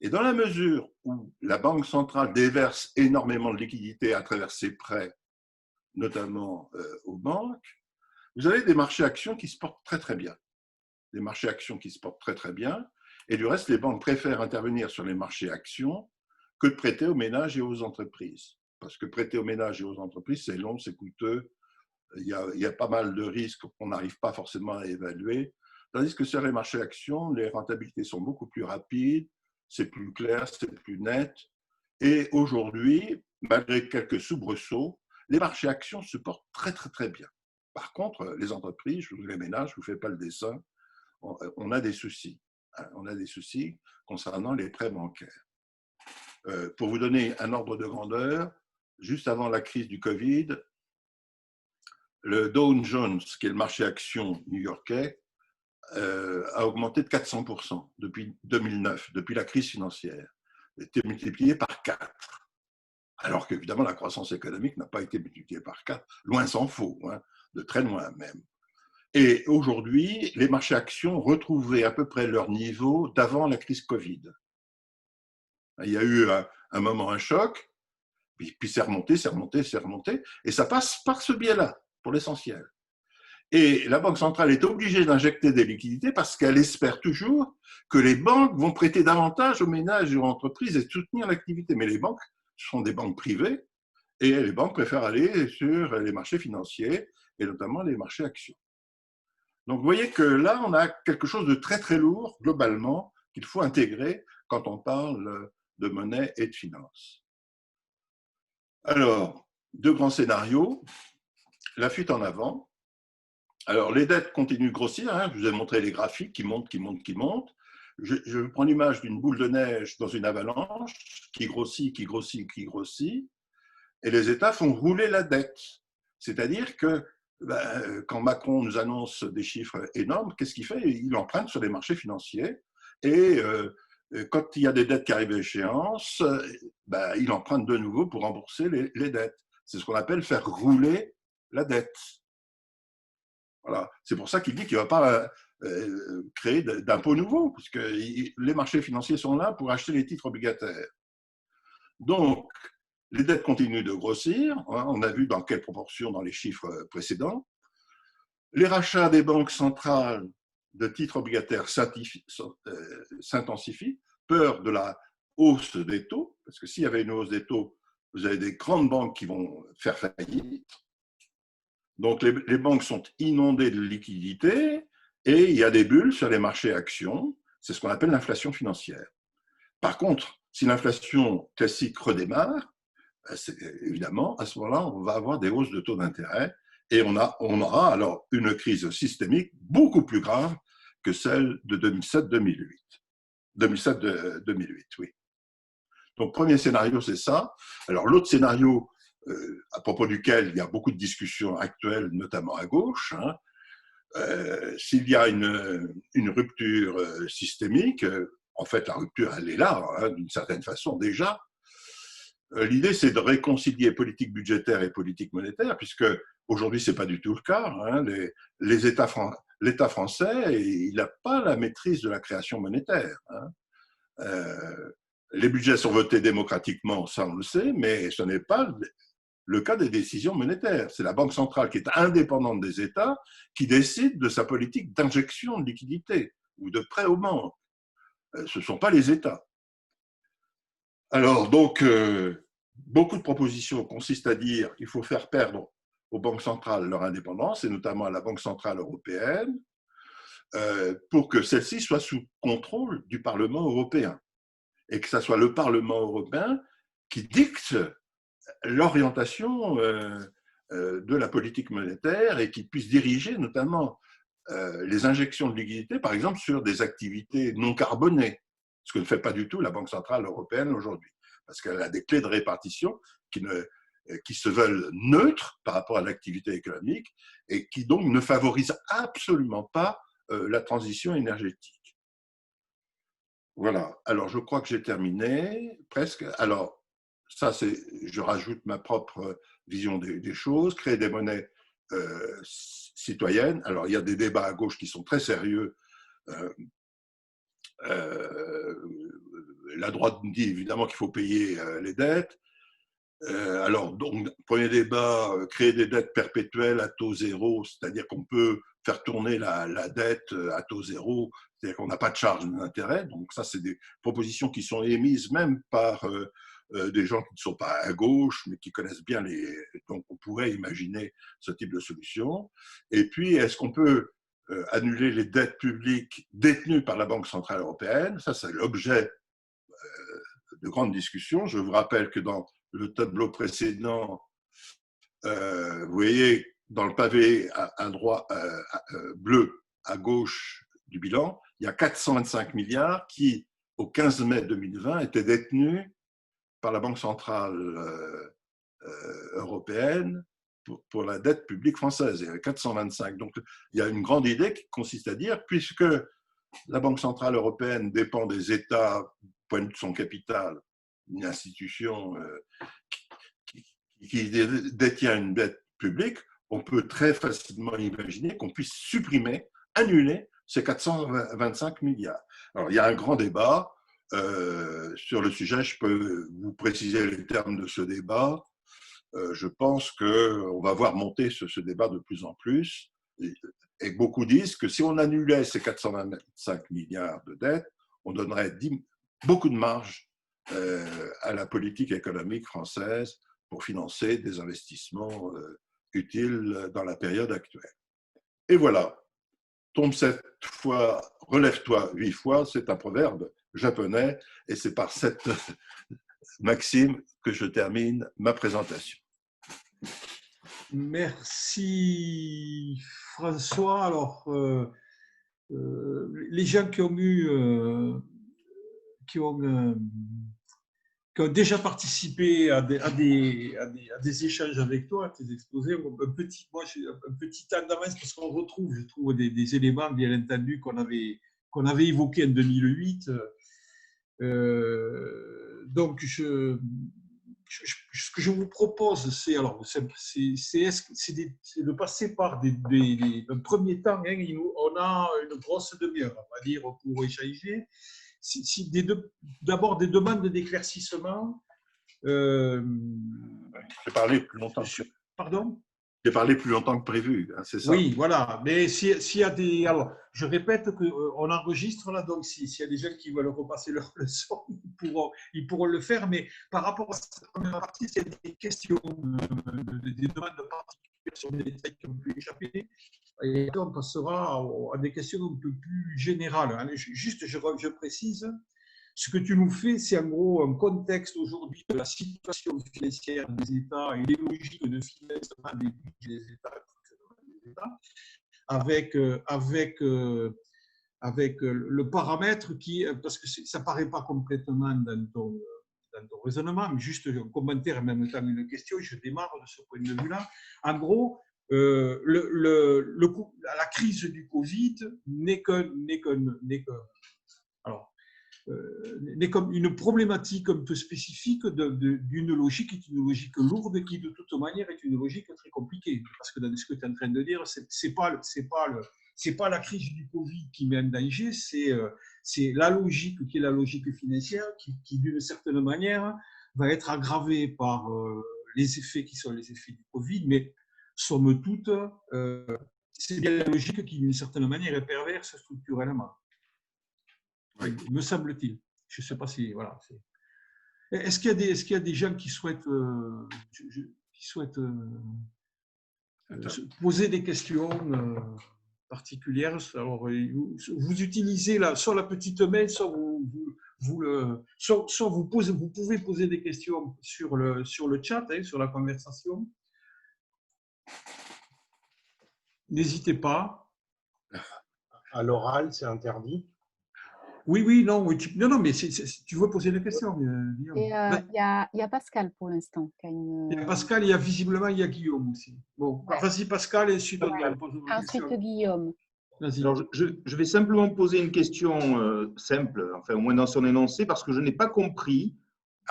S1: Et dans la mesure où la Banque centrale déverse énormément de liquidités à travers ses prêts, notamment aux banques, vous avez des marchés actions qui se portent très très bien. Des marchés actions qui se portent très très bien. Et du reste, les banques préfèrent intervenir sur les marchés actions que de prêter aux ménages et aux entreprises. Parce que prêter aux ménages et aux entreprises, c'est long, c'est coûteux. Il y a pas mal de risques qu'on n'arrive pas forcément à évaluer. Tandis que sur les marchés actions, les rentabilités sont beaucoup plus rapides, c'est plus clair, c'est plus net. Et aujourd'hui, malgré quelques soubresauts, les marchés actions se portent très, très, très bien. Par contre, les entreprises, les ménages, je ne vous fais pas le dessin, on a des soucis. On a des soucis concernant les prêts bancaires. Pour vous donner un ordre de grandeur, juste avant la crise du Covid, le Dow Jones, qui est le marché action new-yorkais, a augmenté de 400% depuis 2009, depuis la crise financière. Il a été multiplié par 4. Alors qu'évidemment, la croissance économique n'a pas été multipliée par 4, loin s'en faut, hein, de très loin même. Et aujourd'hui, les marchés actions ont retrouvé à peu près leur niveau d'avant la crise Covid. Il y a eu un moment, un choc, puis c'est remonté, c'est remonté, c'est remonté, et ça passe par ce biais-là, pour l'essentiel. Et la Banque centrale est obligée d'injecter des liquidités parce qu'elle espère toujours que les banques vont prêter davantage aux ménages et aux entreprises et soutenir l'activité. Mais les banques sont des banques privées et les banques préfèrent aller sur les marchés financiers et notamment les marchés actions. Donc vous voyez que là, on a quelque chose de très très lourd, globalement, qu'il faut intégrer quand on parle de monnaie et de finance. Alors, deux grands scénarios. La fuite en avant. Alors, les dettes continuent de grossir. Hein. Je vous ai montré les graphiques qui montent, qui montent, qui montent. Je prends l'image d'une boule de neige dans une avalanche qui grossit, qui grossit, qui grossit. Et les États font rouler la dette. C'est-à-dire que quand Macron nous annonce des chiffres énormes, qu'est-ce qu'il fait? Il emprunte sur les marchés financiers. Et quand il y a des dettes qui arrivent à échéance, il emprunte de nouveau pour rembourser les dettes. C'est ce qu'on appelle faire rouler la dette. Voilà. C'est pour ça qu'il dit qu'il ne va pas créer d'impôts nouveaux, puisque les marchés financiers sont là pour acheter les titres obligataires. Donc, les dettes continuent de grossir. Hein, on a vu dans quelle proportion dans les chiffres précédents. Les rachats des banques centrales de titres obligataires s'intensifient, peur de la hausse des taux, parce que s'il y avait une hausse des taux, vous avez des grandes banques qui vont faire faillite. Donc, les banques sont inondées de liquidités et il y a des bulles sur les marchés actions. C'est ce qu'on appelle l'inflation financière. Par contre, Si l'inflation classique redémarre, évidemment, à ce moment-là, on va avoir des hausses de taux d'intérêt et on aura alors une crise systémique beaucoup plus grave que celle de 2007-2008. 2007-2008, oui. Donc, premier scénario, c'est ça. Alors, l'autre scénario, à propos duquel il y a beaucoup de discussions actuelles, notamment à gauche, hein, s'il y a une rupture systémique, en fait, la rupture, elle est là, hein, d'une certaine façon déjà. L'idée, c'est de réconcilier politique budgétaire et politique monétaire, puisque aujourd'hui, ce n'est pas du tout le cas. Hein. L'État français, il n'a pas la maîtrise de la création monétaire. Hein. Les budgets sont votés démocratiquement, ça on le sait, mais ce n'est pas le cas des décisions monétaires. C'est la Banque centrale qui est indépendante des États qui décide de sa politique d'injection de liquidités ou de prêt aux banques. Ce ne sont pas les États. Alors, donc, beaucoup de propositions consistent à dire qu'il faut faire perdre aux banques centrales leur indépendance, et notamment à la Banque centrale européenne, pour que celle-ci soit sous contrôle du Parlement européen, et que ce soit le Parlement européen qui dicte l'orientation de la politique monétaire et qui puisse diriger notamment les injections de liquidités, par exemple, sur des activités non carbonées, ce que ne fait pas du tout la Banque centrale européenne aujourd'hui, parce qu'elle a des clés de répartition qui se veulent neutres par rapport à l'activité économique et qui donc ne favorisent absolument pas la transition énergétique. Voilà, alors je crois que j'ai terminé, presque. Alors, ça, je rajoute ma propre vision des choses, créer des monnaies citoyennes. Alors, il y a des débats à gauche qui sont très sérieux. La droite dit évidemment qu'il faut payer les dettes. Alors, donc, premier débat, créer des dettes perpétuelles à taux zéro, c'est-à-dire qu'on peut faire tourner la dette à taux zéro, c'est-à-dire qu'on n'a pas de charge d'intérêt. Donc, ça, c'est des propositions qui sont émises même par des gens qui ne sont pas à gauche, mais qui connaissent bien les. Donc, on pourrait imaginer ce type de solution. Et puis, est-ce qu'on peut annuler les dettes publiques détenues par la Banque centrale européenne? Ça, c'est l'objet de grandes discussions. Je vous rappelle que dans le tableau précédent, vous voyez dans le pavé à droite, bleu à gauche du bilan, il y a 425 milliards qui, au 15 mai 2020, étaient détenus par la Banque centrale européenne pour la dette publique française. Il y avait 425. Donc, il y a une grande idée qui consiste à dire, puisque la Banque centrale européenne dépend des États, point de vue de son capital, une institution qui détient une dette publique, on peut très facilement imaginer qu'on puisse supprimer, annuler ces 425 milliards. Alors, il y a un grand débat sur le sujet. Je peux vous préciser les termes de ce débat. Je pense qu'on va voir monter ce débat de plus en plus. Et beaucoup disent que si on annulait ces 425 milliards de dettes, on donnerait beaucoup de marge à la politique économique française pour financer des investissements utiles dans la période actuelle. Et voilà, tombe 7 fois, relève-toi 8 fois, c'est un proverbe japonais, et c'est par cette maxime que je termine ma présentation.
S2: Merci François. Alors, les gens qui ont déjà participé à des échanges avec toi, à tes exposés, moi j'ai un petit temps d'avance parce qu'on retrouve, je trouve, des éléments bien entendu qu'on avait évoqués en 2008. Donc, ce que je vous propose, c'est de passer par un premier temps. Hein, on a une grosse demi-heure, on va dire, pour échanger. D'abord des demandes d'éclaircissement.
S1: J'ai parlé plus longtemps.
S2: Pardon ?
S1: J'ai parlé plus longtemps que prévu, hein, c'est ça?
S2: Oui, voilà. Mais s'il y a des… Alors, je répète qu'on enregistre là, donc s'il y a des gens qui veulent repasser leur leçon, ils pourront le faire. Mais par rapport à cette première partie, s'il y a des questions, des demandes particulières sur des détails qui ont pu échapper, et on passera à des questions un peu plus générales. Juste, je précise, Ce que tu nous fais, c'est en gros un contexte aujourd'hui de la situation financière des États et les logiques de financement des budgets des États, avec le paramètre qui, parce que ça ne paraît pas complètement dans ton raisonnement, mais juste un commentaire et en même temps une question, je démarre de ce point de vue-là. En gros, la crise du Covid n'est comme une problématique un peu spécifique d'une logique qui est une logique lourde qui de toute manière est une logique très compliquée. Parce que dans ce que tu es en train de dire, c'est pas la crise du Covid qui met en danger, c'est la logique qui est la logique financière qui d'une certaine manière va être aggravée par les effets qui sont les effets du Covid, mais somme toute, c'est bien la logique qui d'une certaine manière est perverse structurellement. Me semble-t-il. Je ne sais pas si. Voilà, est-ce qu'il y a des gens qui souhaitent, poser des questions particulières? Alors, vous utilisez soit la petite main, soit vous pouvez poser des questions sur le chat, sur la conversation. N'hésitez pas.
S3: À l'oral, c'est interdit.
S2: Oui, non, mais tu veux poser des questions, Guillaume.
S4: Et il y a Pascal pour l'instant.
S2: Il y a Pascal, visiblement, il y a Guillaume aussi. Bon, ouais. Vas-y Pascal, et ensuite
S4: Guillaume.
S5: Alors, je vais simplement poser une question simple, enfin au moins dans son énoncé, parce que je n'ai pas compris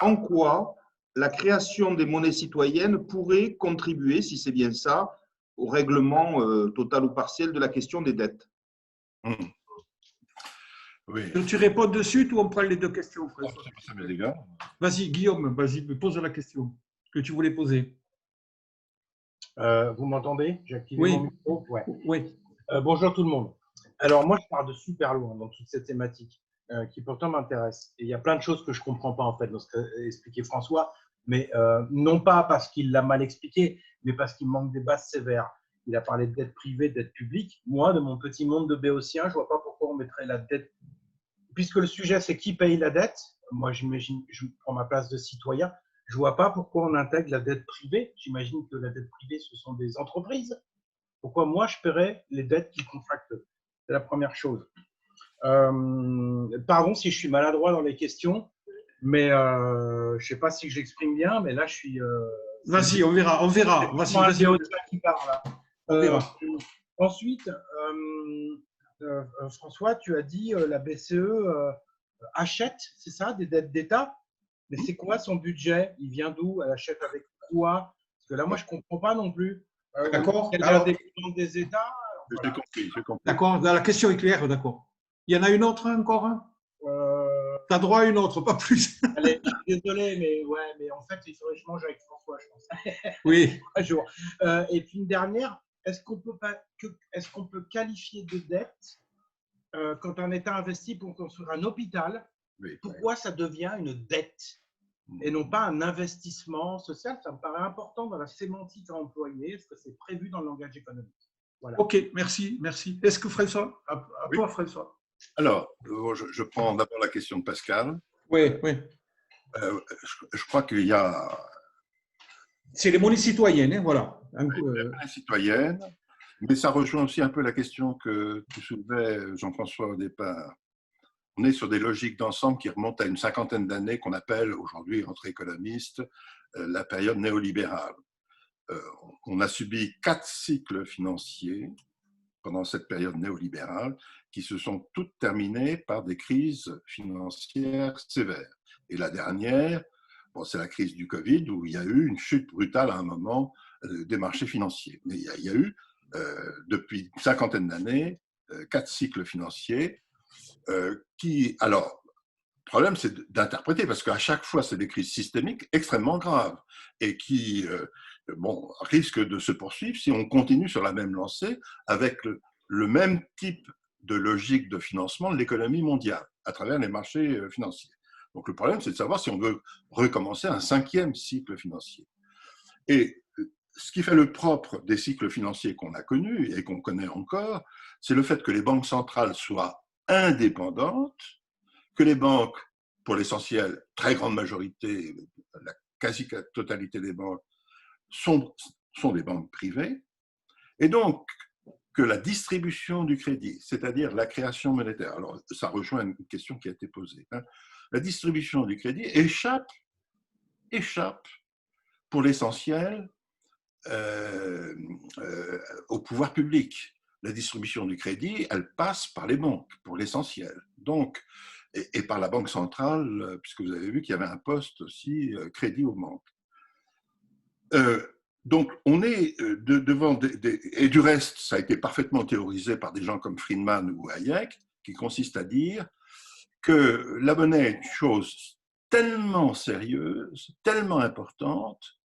S5: en quoi la création des monnaies citoyennes pourrait contribuer, si c'est bien ça, au règlement total ou partiel de la question des dettes.
S1: Oui.
S2: Tu réponds de suite ou on prend les deux questions, François?
S1: Ça m'est égal.
S2: Vas-y, Guillaume, pose la question que tu voulais poser.
S3: Vous m'entendez? J'ai activé mon micro. Ouais.
S2: Oui.
S3: Bonjour tout le monde. Alors moi, je pars de super loin dans toute cette thématique qui pourtant m'intéresse. Et il y a plein de choses que je ne comprends pas en fait dans ce qu'a expliqué François, mais non pas parce qu'il l'a mal expliqué, mais parce qu'il manque des bases sévères. Il a parlé de dette privée, de dette publique. Moi, de mon petit monde de béotien, je ne vois pas pourquoi on mettrait la dette. Puisque le sujet, c'est qui paye la dette. Moi, j'imagine, je prends ma place de citoyen. Je ne vois pas pourquoi on intègre la dette privée. J'imagine que la dette privée, ce sont des entreprises. Pourquoi moi, je paierais les dettes qu'ils contractent? C'est la première chose. Pardon si je suis maladroit dans les questions, mais je ne sais pas si j'exprime bien, mais là, je suis…
S2: Vas-y, on verra. Vas-y.
S3: Qui parle, là. Ensuite, François, tu as dit la BCE achète, c'est ça, des dettes d'État? Mais c'est quoi son budget? Il vient d'où? Elle achète avec quoi? Parce que là, moi, je ne comprends pas non plus.
S2: D'accord.
S3: Il y a des comptes des États.
S1: Voilà. J'ai compris.
S2: D'accord, la question est claire, d'accord. Il y en a une autre encore? Tu as droit à une autre, pas plus.
S3: Allez, je suis désolé, mais en fait, il faudrait que je mange avec François, je pense.
S2: Oui.
S3: Et puis une dernière, est-ce qu'on peut qualifier de dette quand un État investit pour construire un hôpital? Oui. Pourquoi ça devient une dette et non pas un investissement social? Ça me paraît important dans la sémantique à employer. Est-ce que c'est prévu dans le langage économique? Voilà.
S2: Ok, merci. Est-ce que François, à toi, François?
S1: Alors, je prends d'abord la question de Pascal.
S2: Oui.
S1: Je crois qu'il y a…
S2: C'est les monnaies citoyennes, hein, voilà.
S1: Les monnaies citoyennes, mais ça rejoint aussi un peu la question que tu soulevais, Jean-François, au départ. On est sur des logiques d'ensemble qui remontent à une cinquantaine d'années qu'on appelle aujourd'hui, entre économistes, la période néolibérale. On a subi 4 cycles financiers pendant cette période néolibérale qui se sont toutes terminées par des crises financières sévères. Et la dernière, c'est la crise du Covid où il y a eu une chute brutale à un moment des marchés financiers. Mais il y a eu, depuis une cinquantaine d'années, 4 cycles financiers qui… Alors, le problème, c'est d'interpréter, parce qu'à chaque fois, c'est des crises systémiques extrêmement graves et qui risquent de se poursuivre si on continue sur la même lancée avec le même type de logique de financement de l'économie mondiale à travers les marchés financiers. Donc, le problème, c'est de savoir si on veut recommencer un 5e cycle financier. Et ce qui fait le propre des cycles financiers qu'on a connus et qu'on connaît encore, c'est le fait que les banques centrales soient indépendantes, que les banques pour l'essentiel, très grande majorité, la quasi-totalité des banques sont des banques privées, et donc que la distribution du crédit, c'est-à-dire la création monétaire, alors ça rejoint une question qui a été posée, hein, la distribution du crédit échappe pour l'essentiel au pouvoir public. La distribution du crédit, elle passe par les banques, pour l'essentiel. Donc, et par la Banque centrale, puisque vous avez vu qu'il y avait un poste aussi crédit aux banques. Donc, on est devant et du reste, ça a été parfaitement théorisé par des gens comme Friedman ou Hayek, qui consiste à dire que la monnaie est une chose tellement sérieuse, tellement importante,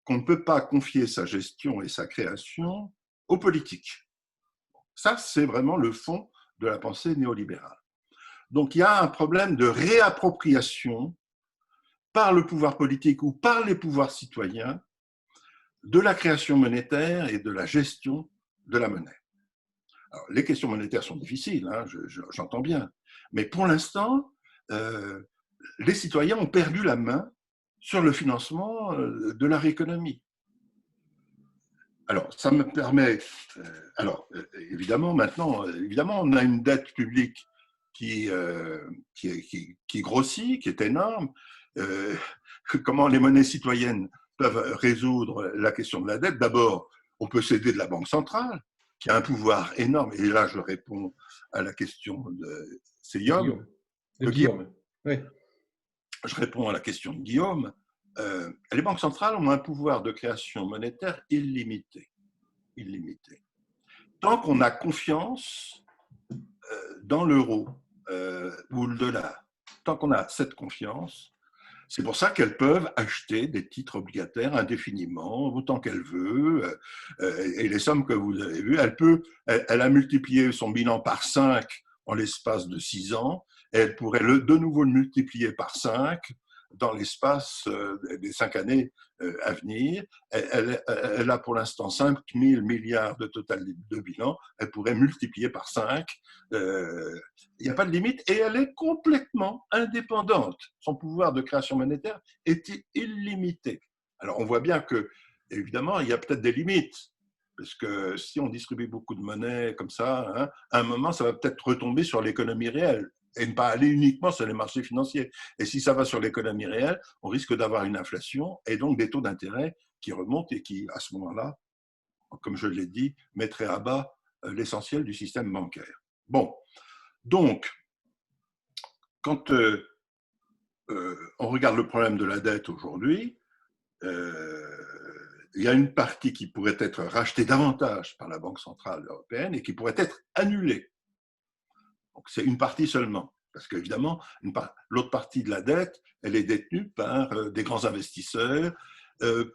S1: qu'on ne peut pas confier sa gestion et sa création aux politiques. Ça, c'est vraiment le fond de la pensée néolibérale. Donc, il y a un problème de réappropriation par le pouvoir politique ou par les pouvoirs citoyens de la création monétaire et de la gestion de la monnaie. Alors, les questions monétaires sont difficiles, hein, j'entends bien, mais pour l'instant, les citoyens ont perdu la main sur le financement de leur économie. Alors, ça me permet. Évidemment, maintenant, on a une dette publique qui grossit, qui est énorme. Comment les monnaies citoyennes peuvent résoudre la question de la dette? D'abord, on peut s'aider de la Banque centrale, qui a un pouvoir énorme. Et là, je réponds à la question de Guillaume.
S2: Oui.
S1: Je réponds à la question de Guillaume. Les banques centrales ont un pouvoir de création monétaire illimité. Tant qu'on a confiance dans l'euro ou le dollar, tant qu'on a cette confiance, c'est pour ça qu'elles peuvent acheter des titres obligataires indéfiniment, autant qu'elles veulent. Et les sommes que vous avez vues, elle a multiplié son bilan par 5 en l'espace de 6 ans, et elle pourrait de nouveau le multiplier par 5 dans l'espace des 5 années à venir. Elle a pour l'instant 5 000 milliards de total de bilan. Elle pourrait multiplier par 5. Il n'y a pas de limite et elle est complètement indépendante. Son pouvoir de création monétaire est illimité. Alors on voit bien que, évidemment, il y a peut-être des limites. Parce que si on distribue beaucoup de monnaie comme ça, hein, à un moment, ça va peut-être retomber sur l'économie réelle et ne pas aller uniquement sur les marchés financiers. Et si ça va sur l'économie réelle, on risque d'avoir une inflation et donc des taux d'intérêt qui remontent et qui, à ce moment-là, comme je l'ai dit, mettraient à bas l'essentiel du système bancaire. Bon, donc, quand on regarde le problème de la dette aujourd'hui, il y a une partie qui pourrait être rachetée davantage par la Banque centrale européenne et qui pourrait être annulée. Donc, c'est une partie seulement. Parce qu'évidemment, l'autre partie de la dette, elle est détenue par des grands investisseurs,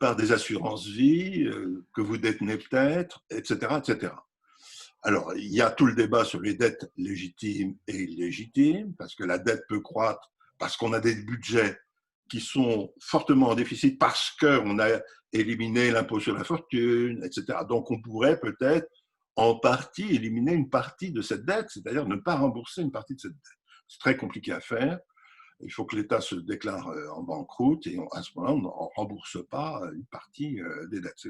S1: par des assurances-vie que vous détenez peut-être, etc., etc. Alors, il y a tout le débat sur les dettes légitimes et illégitimes, parce que la dette peut croître, parce qu'on a des budgets qui sont fortement en déficit, parce qu'on a éliminé l'impôt sur la fortune, etc. Donc, on pourrait peut-être en partie éliminer une partie de cette dette, c'est-à-dire ne pas rembourser une partie de cette dette. C'est très compliqué à faire. Il faut que l'État se déclare en banqueroute et à ce moment-là, on ne rembourse pas une partie des dettes.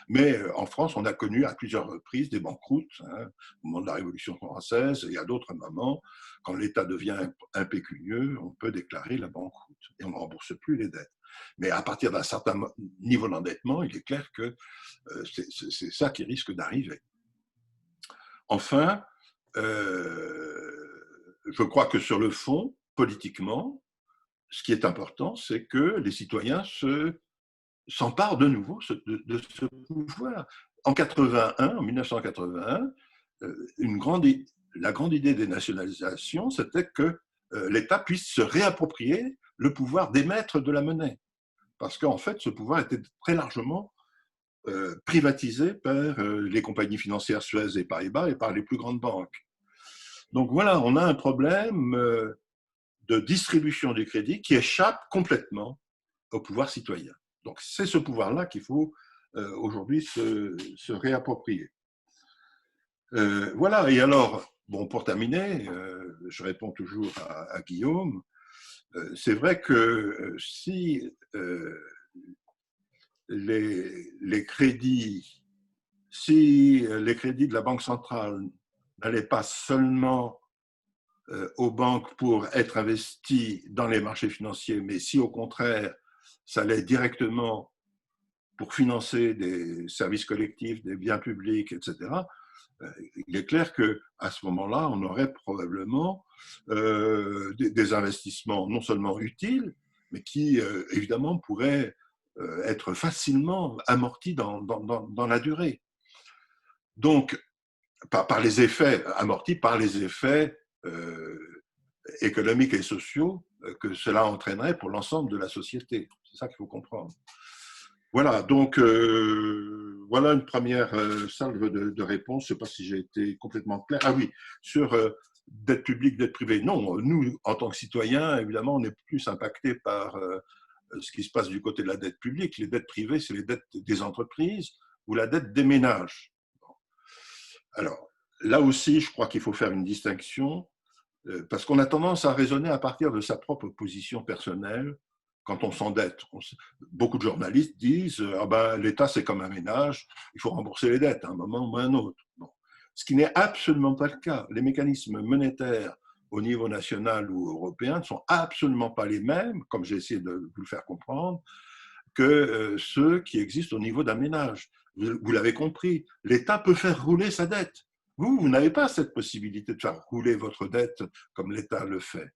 S1: Mais en France, on a connu à plusieurs reprises des banqueroutes, hein, au moment de la Révolution française et à d'autres moments, quand l'État devient impécunieux, on peut déclarer la banqueroute et on ne rembourse plus les dettes. Mais à partir d'un certain niveau d'endettement, il est clair que c'est ça qui risque d'arriver. Enfin, je crois que sur le fond, politiquement, ce qui est important, c'est que les citoyens s'emparent de nouveau de ce pouvoir. En 1981, la grande idée des nationalisations, c'était que l'État puisse se réapproprier le pouvoir d'émettre de la monnaie. Parce qu'en fait, ce pouvoir était très largement privatisé par les compagnies financières Suez et Paribas et par les plus grandes banques. Donc voilà, on a un problème de distribution du crédit qui échappe complètement au pouvoir citoyen. Donc c'est ce pouvoir-là qu'il faut aujourd'hui se réapproprier. Voilà, et alors, bon, pour terminer, je réponds toujours à Guillaume, c'est vrai que si les crédits, si les crédits de la Banque centrale n'allaient pas seulement aux banques pour être investis dans les marchés financiers, mais si au contraire, ça allait directement pour financer des services collectifs, des biens publics, etc., il est clair qu'à ce moment-là, on aurait probablement des investissements non seulement utiles, mais qui, évidemment, pourraient être facilement amortis dans la durée. Donc, par les effets, amortis par les effets économiques et sociaux que cela entraînerait pour l'ensemble de la société. C'est ça qu'il faut comprendre. Voilà, donc voilà une première salve de réponses. Je ne sais pas si j'ai été complètement clair. Ah oui, sur dette publique, dette privée. Non, nous, en tant que citoyens, évidemment, on est plus impactés par ce qui se passe du côté de la dette publique. Les dettes privées, c'est les dettes des entreprises ou la dette des ménages. Alors, là aussi, je crois qu'il faut faire une distinction parce qu'on a tendance à raisonner à partir de sa propre position personnelle. Quand on s'endette, beaucoup de journalistes disent ah ben, l'État c'est comme un ménage, il faut rembourser les dettes à un moment ou à un autre. Bon. Ce qui n'est absolument pas le cas. Les mécanismes monétaires au niveau national ou européen ne sont absolument pas les mêmes, comme j'ai essayé de vous le faire comprendre, que ceux qui existent au niveau d'un ménage. Vous l'avez compris, l'État peut faire rouler sa dette. Vous n'avez pas cette possibilité de faire rouler votre dette comme l'État le fait.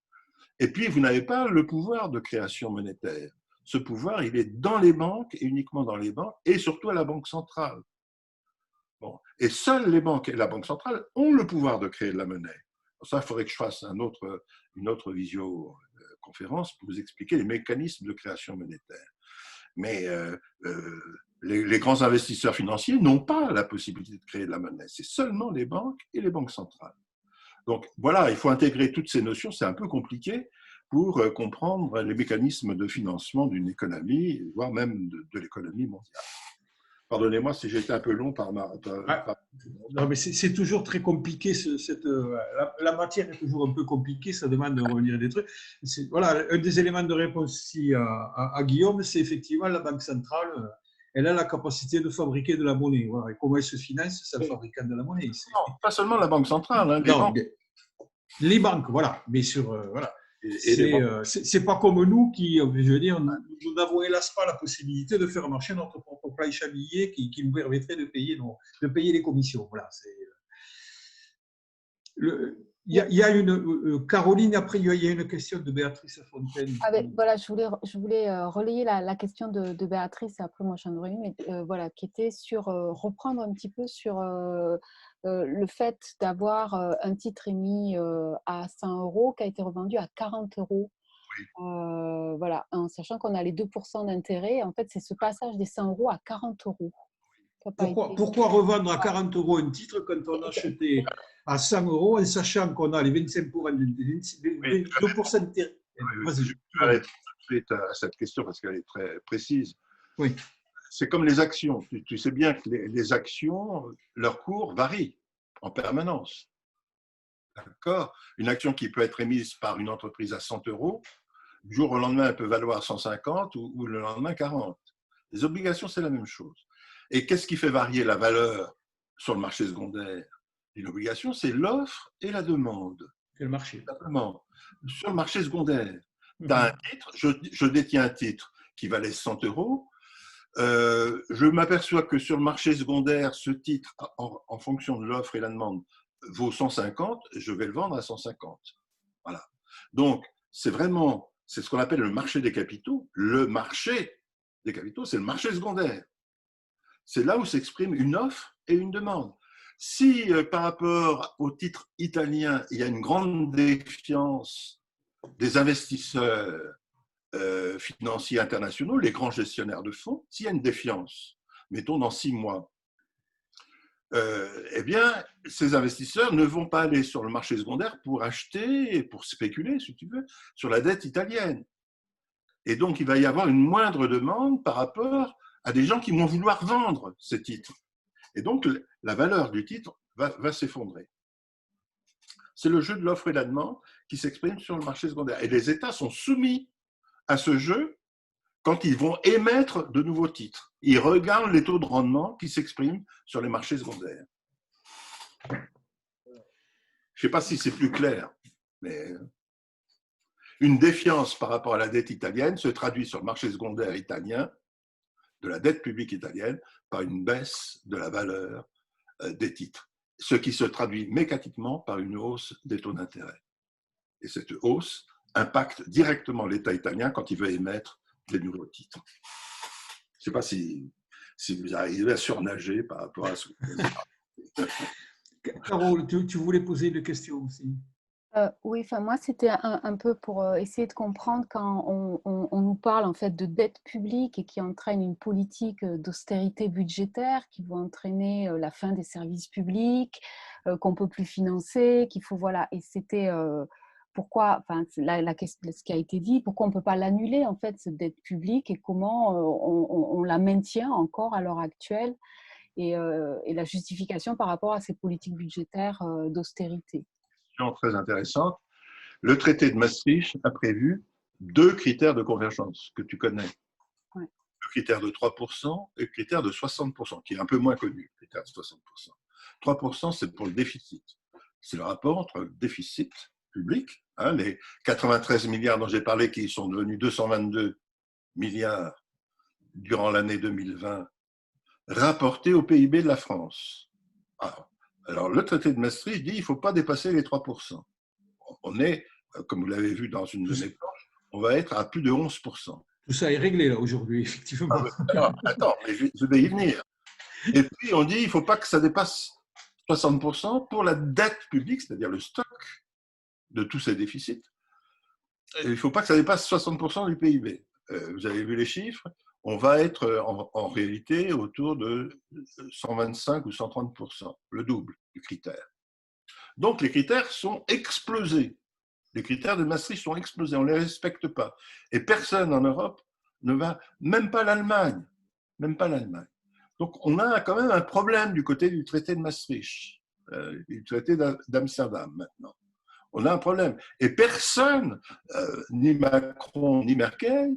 S1: Et puis, vous n'avez pas le pouvoir de création monétaire. Ce pouvoir, il est dans les banques, et uniquement dans les banques, et surtout à la Banque centrale. Bon. Et seules les banques et la Banque centrale ont le pouvoir de créer de la monnaie. Pour ça, il faudrait que je fasse une autre visioconférence pour vous expliquer les mécanismes de création monétaire. Mais les grands investisseurs financiers n'ont pas la possibilité de créer de la monnaie. C'est seulement les banques et les banques centrales. Donc voilà, il faut intégrer toutes ces notions, c'est un peu compliqué pour comprendre les mécanismes de financement d'une économie, voire même de l'économie mondiale. Pardonnez-moi si j'ai été un peu long par ma...
S2: Non, mais c'est toujours très compliqué, la matière est toujours un peu compliquée, ça demande de revenir à des trucs. Voilà, un des éléments de réponse ici à Guillaume, c'est effectivement la Banque centrale, elle a la capacité de fabriquer de la monnaie. Voilà. Et comment elle se finance? C'est en fabriquant de la monnaie.
S1: Non, pas seulement la Banque centrale, hein,
S2: les banques, voilà. Mais voilà. C'est pas comme nous qui, je veux dire, nous n'avons hélas pas la possibilité de faire marcher notre propre planche à billets qui nous permettrait de payer les commissions. Voilà. Il y a une Caroline, après il y a une question de Béatrice Fontaine.
S4: Voilà, je voulais relayer la question de Béatrice, et après moi j'en aurais une, mais voilà, qui était sur reprendre un petit peu sur le fait d'avoir un titre émis à 100 € qui a été revendu à 40 €. Oui. Voilà, en sachant qu'on a les 2% d'intérêt, en fait c'est ce passage des 100 € à 40 €.
S2: Pourquoi revendre à 40 € un titre quand on a acheté à 100 € en sachant qu'on a les 25% les 2% d'intérêt?
S1: Je vais répondre tout de suite à cette question parce qu'elle est très précise.
S2: Oui.
S1: C'est comme les actions. Tu sais bien que les actions, leur cours varie en permanence. D'accord ? Une action qui peut être émise par une entreprise à 100 €, du jour au lendemain, elle peut valoir 150 ou le lendemain 40. Les obligations, c'est la même chose. Et qu'est-ce qui fait varier la valeur sur le marché secondaire? Une obligation, c'est l'offre et la demande.
S2: C'est le marché.
S1: Simplement. Sur le marché secondaire, tu as un titre, je détiens un titre qui valait 100 €. Je m'aperçois que sur le marché secondaire, ce titre, en fonction de l'offre et la demande, vaut 150, je vais le vendre à 150. Voilà. Donc, c'est ce qu'on appelle le marché des capitaux. Le marché des capitaux, c'est le marché secondaire. C'est là où s'exprime une offre et une demande. Si par rapport au titre italien, il y a une grande défiance des investisseurs financiers internationaux, les grands gestionnaires de fonds, s'il y a une défiance, mettons dans 6 mois, eh bien, ces investisseurs ne vont pas aller sur le marché secondaire pour acheter, pour spéculer, si tu veux, sur la dette italienne. Et donc, il va y avoir une moindre demande par rapport à des gens qui vont vouloir vendre ces titres. Et donc, la valeur du titre va s'effondrer. C'est le jeu de l'offre et la demande qui s'exprime sur le marché secondaire. Et les États sont soumis à ce jeu quand ils vont émettre de nouveaux titres. Ils regardent les taux de rendement qui s'expriment sur les marchés secondaires. Je ne sais pas si c'est plus clair, mais une défiance par rapport à la dette italienne se traduit sur le marché secondaire italien, de la dette publique italienne, par une baisse de la valeur des titres, ce qui se traduit mécaniquement par une hausse des taux d'intérêt. Et cette hausse impacte directement l'État italien quand il veut émettre des nouveaux titres. Je ne sais pas si vous arrivez à surnager par rapport à ce que vous avez.
S2: Carole, tu voulais poser une question aussi.
S4: Oui, enfin moi c'était un peu pour essayer de comprendre quand on nous parle en fait de dette publique et qui entraîne une politique d'austérité budgétaire qui va entraîner la fin des services publics, qu'on peut plus financer, qu'il faut voilà. Et c'était pourquoi, enfin ce qui a été dit, pourquoi on peut pas l'annuler en fait cette dette publique et comment on la maintient encore à l'heure actuelle et la justification par rapport à ces politiques budgétaires d'austérité.
S1: Très intéressante. Le traité de Maastricht a prévu 2 critères de convergence que tu connais.
S4: Ouais.
S1: Le critère de 3% et le critère de 60%, qui est un peu moins connu, le critère de 60%. 3%, c'est pour le déficit. C'est le rapport entre le déficit public, les 93 milliards dont j'ai parlé, qui sont devenus 222 milliards durant l'année 2020, rapportés au PIB de la France. Alors, le traité de Maastricht dit qu'il ne faut pas dépasser les 3%. On est, comme vous l'avez vu dans une de mes planches, on va être à plus de 11%.
S2: Tout ça est réglé là aujourd'hui, effectivement.
S1: Alors, attends, mais je vais y venir. Et puis, on dit qu'il ne faut pas que ça dépasse 60% pour la dette publique, c'est-à-dire le stock de tous ces déficits. Il ne faut pas que ça dépasse 60% du PIB. Vous avez vu les chiffres, on va être en réalité autour de 125 ou 130%, le double du critère. Donc les critères sont explosés. Les critères de Maastricht sont explosés, on ne les respecte pas. Et personne en Europe ne va, même pas l'Allemagne. Donc on a quand même un problème du côté du traité de Maastricht, du traité d'Amsterdam maintenant. On a un problème. Et personne, ni Macron ni Merkel,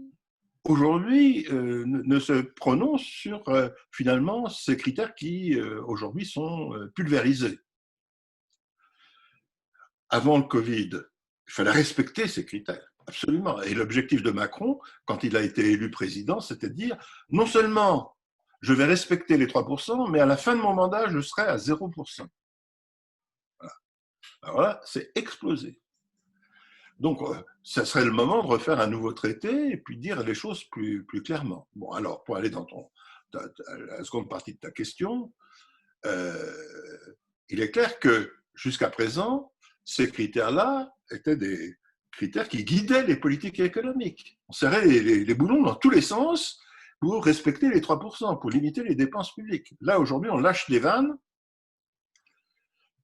S1: aujourd'hui, ne se prononce sur finalement ces critères qui aujourd'hui sont pulvérisés. Avant le Covid, il fallait respecter ces critères, absolument. Et l'objectif de Macron, quand il a été élu président, c'était de dire non seulement je vais respecter les 3%, mais à la fin de mon mandat, je serai à 0%. Voilà. Alors là, c'est explosé. Donc, ça serait le moment de refaire un nouveau traité et puis dire les choses plus clairement. Bon, alors, pour aller dans la seconde partie de ta question, il est clair que jusqu'à présent, ces critères-là étaient des critères qui guidaient les politiques économiques. On serrait les boulons dans tous les sens pour respecter les 3%, pour limiter les dépenses publiques. Là, aujourd'hui, on lâche les vannes.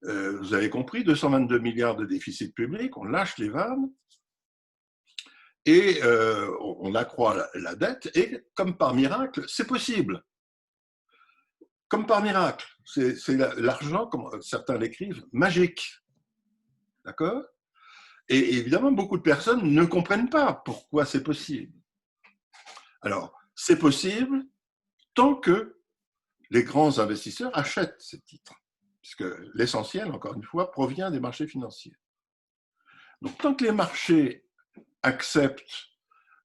S1: Vous avez compris, 222 milliards de déficit public, on lâche les vannes et on accroît la dette et, comme par miracle, c'est possible. Comme par miracle. C'est l'argent, comme certains l'écrivent, magique. D'accord ? Et évidemment, beaucoup de personnes ne comprennent pas pourquoi c'est possible. Alors, c'est possible tant que les grands investisseurs achètent ces titres, puisque l'essentiel, encore une fois, provient des marchés financiers. Donc, tant que les marchés acceptent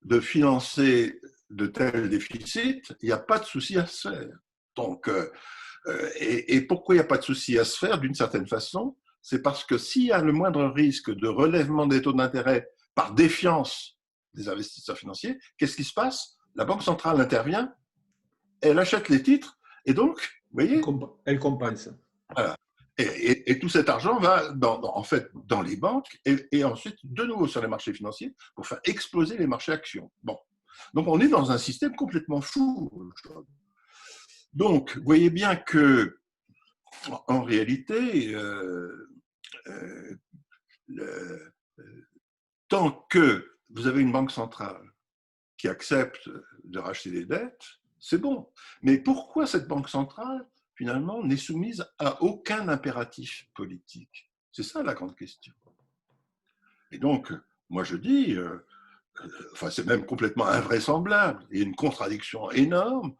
S1: de financer de tels déficits, il n'y a pas de souci à se faire. Donc, et pourquoi il n'y a pas de souci à se faire d'une certaine façon ? C'est parce que s'il y a le moindre risque de relèvement des taux d'intérêt par défiance des investisseurs financiers, qu'est-ce qui se passe ? La Banque centrale intervient, elle achète les titres, et donc, vous voyez,
S2: elle compense.
S1: Voilà. Et tout cet argent va en fait dans les banques et ensuite de nouveau sur les marchés financiers pour faire exploser les marchés actions. Bon. Donc on est dans un système complètement fou. Donc vous voyez bien que en réalité, tant que vous avez une banque centrale qui accepte de racheter des dettes, c'est bon. Mais pourquoi cette banque centrale finalement n'est soumise à aucun impératif politique? C'est ça la grande question. Et donc, moi je dis, enfin c'est même complètement invraisemblable, il y a une contradiction énorme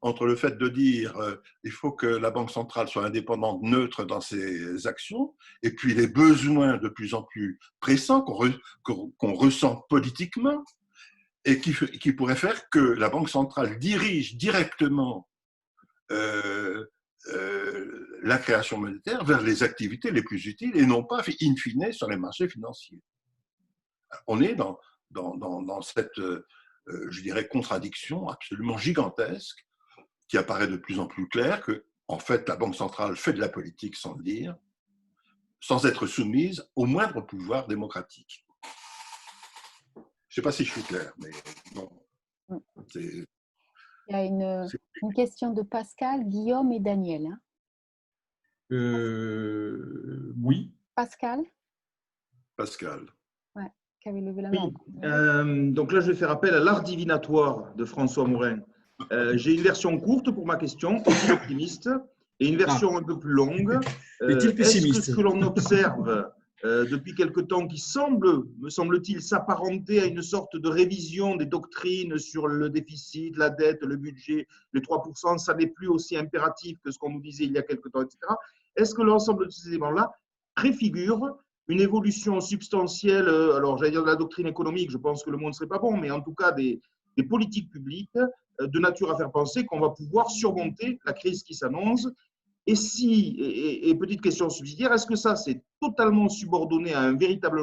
S1: entre le fait de dire il faut que la Banque centrale soit indépendante, neutre dans ses actions, et puis les besoins de plus en plus pressants qu'on ressent politiquement, et qui pourrait faire que la Banque centrale dirige directement la création monétaire vers les activités les plus utiles et non pas, in fine, sur les marchés financiers. On est dans cette, je dirais, contradiction absolument gigantesque qui apparaît de plus en plus claire que, en fait, la Banque centrale fait de la politique sans le dire, sans être soumise au moindre pouvoir démocratique. Je ne sais pas si je suis clair, mais non.
S4: Il y a une question de Pascal, Guillaume et Daniel. Hein.
S2: Oui.
S4: Pascal.
S1: Ouais,
S4: qui avait levé la main.
S5: Oui. Donc là, je vais faire appel à l'art divinatoire de François Morin. J'ai une version courte pour ma question, est-il optimiste, et une version un peu plus longue.
S2: Est-il pessimiste?
S5: Est-ce que ce que l'on observe depuis quelque temps, qui semble, me semble-t-il, s'apparenter à une sorte de révision des doctrines sur le déficit, la dette, le budget, les 3%, ça n'est plus aussi impératif que ce qu'on nous disait il y a quelque temps, etc. Est-ce que l'ensemble de ces éléments-là préfigurent une évolution substantielle, alors j'allais dire de la doctrine économique, je pense que le mot ne serait pas bon, mais en tout cas des politiques publiques de nature à faire penser qu'on va pouvoir surmonter la crise qui s'annonce? Et si, et petite question subsidiaire, est-ce que ça c'est totalement subordonné à un véritable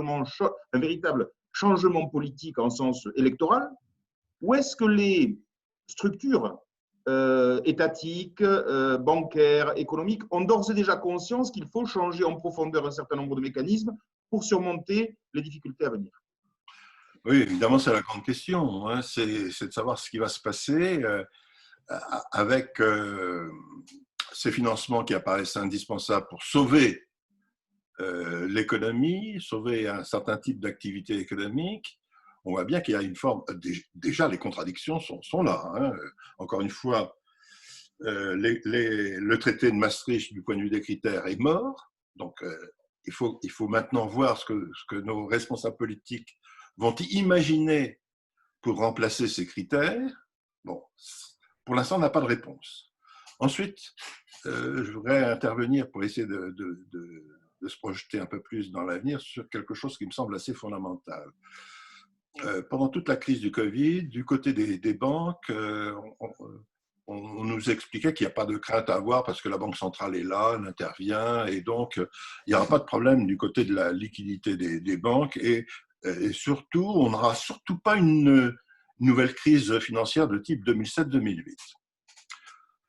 S5: changement politique en sens électoral, ou est-ce que les structures étatiques, bancaires, économiques ont d'ores et déjà conscience qu'il faut changer en profondeur un certain nombre de mécanismes pour surmonter les difficultés à venir?
S1: Oui, évidemment, c'est la grande question. Hein. C'est de savoir ce qui va se passer avec ces financements qui apparaissent indispensables pour sauver l'économie, sauver un certain type d'activité économique. On voit bien qu'il y a une forme… Déjà, les contradictions sont là. Hein. Encore une fois, le traité de Maastricht, du point de vue des critères, est mort. Donc, il faut maintenant voir ce que nos responsables politiques vont imaginer pour remplacer ces critères. Bon, pour l'instant, on n'a pas de réponse. Ensuite, je voudrais intervenir pour essayer de se projeter un peu plus dans l'avenir sur quelque chose qui me semble assez fondamental. Pendant toute la crise du Covid, du côté des banques, on nous expliquait qu'il n'y a pas de crainte à avoir parce que la Banque centrale est là, elle intervient, et donc il n'y aura pas de problème du côté de la liquidité des banques, et surtout, on n'aura surtout pas une nouvelle crise financière de type 2007-2008.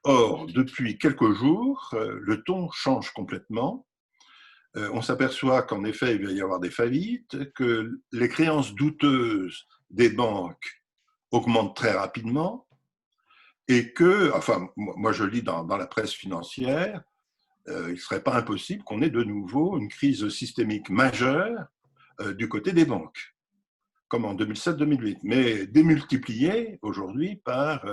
S1: Or, depuis quelques jours, le ton change complètement. On s'aperçoit qu'en effet, il va y avoir des faillites, que les créances douteuses des banques augmentent très rapidement, et que, enfin, moi je lis dans la presse financière, il ne serait pas impossible qu'on ait de nouveau une crise systémique majeure du côté des banques, comme en 2007-2008, mais démultipliée aujourd'hui par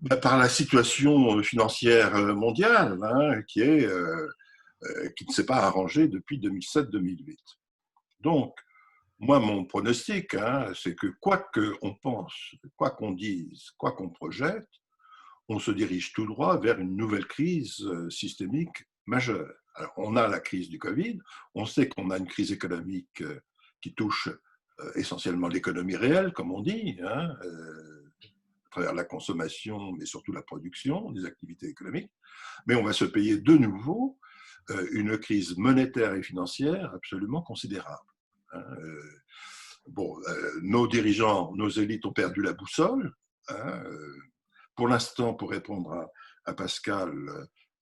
S1: la situation financière mondiale, hein, qui ne s'est pas arrangée depuis 2007-2008. Donc, moi, mon pronostic, hein, c'est que quoi qu'on pense, quoi qu'on dise, quoi qu'on projette, on se dirige tout droit vers une nouvelle crise systémique majeure. Alors, on a la crise du Covid, on sait qu'on a une crise économique qui touche essentiellement l'économie réelle, comme on dit, hein, à travers la consommation, mais surtout la production, des activités économiques. Mais on va se payer de nouveau une crise monétaire et financière absolument considérable. Nos dirigeants, nos élites ont perdu la boussole. Hein, pour l'instant, pour répondre à Pascal,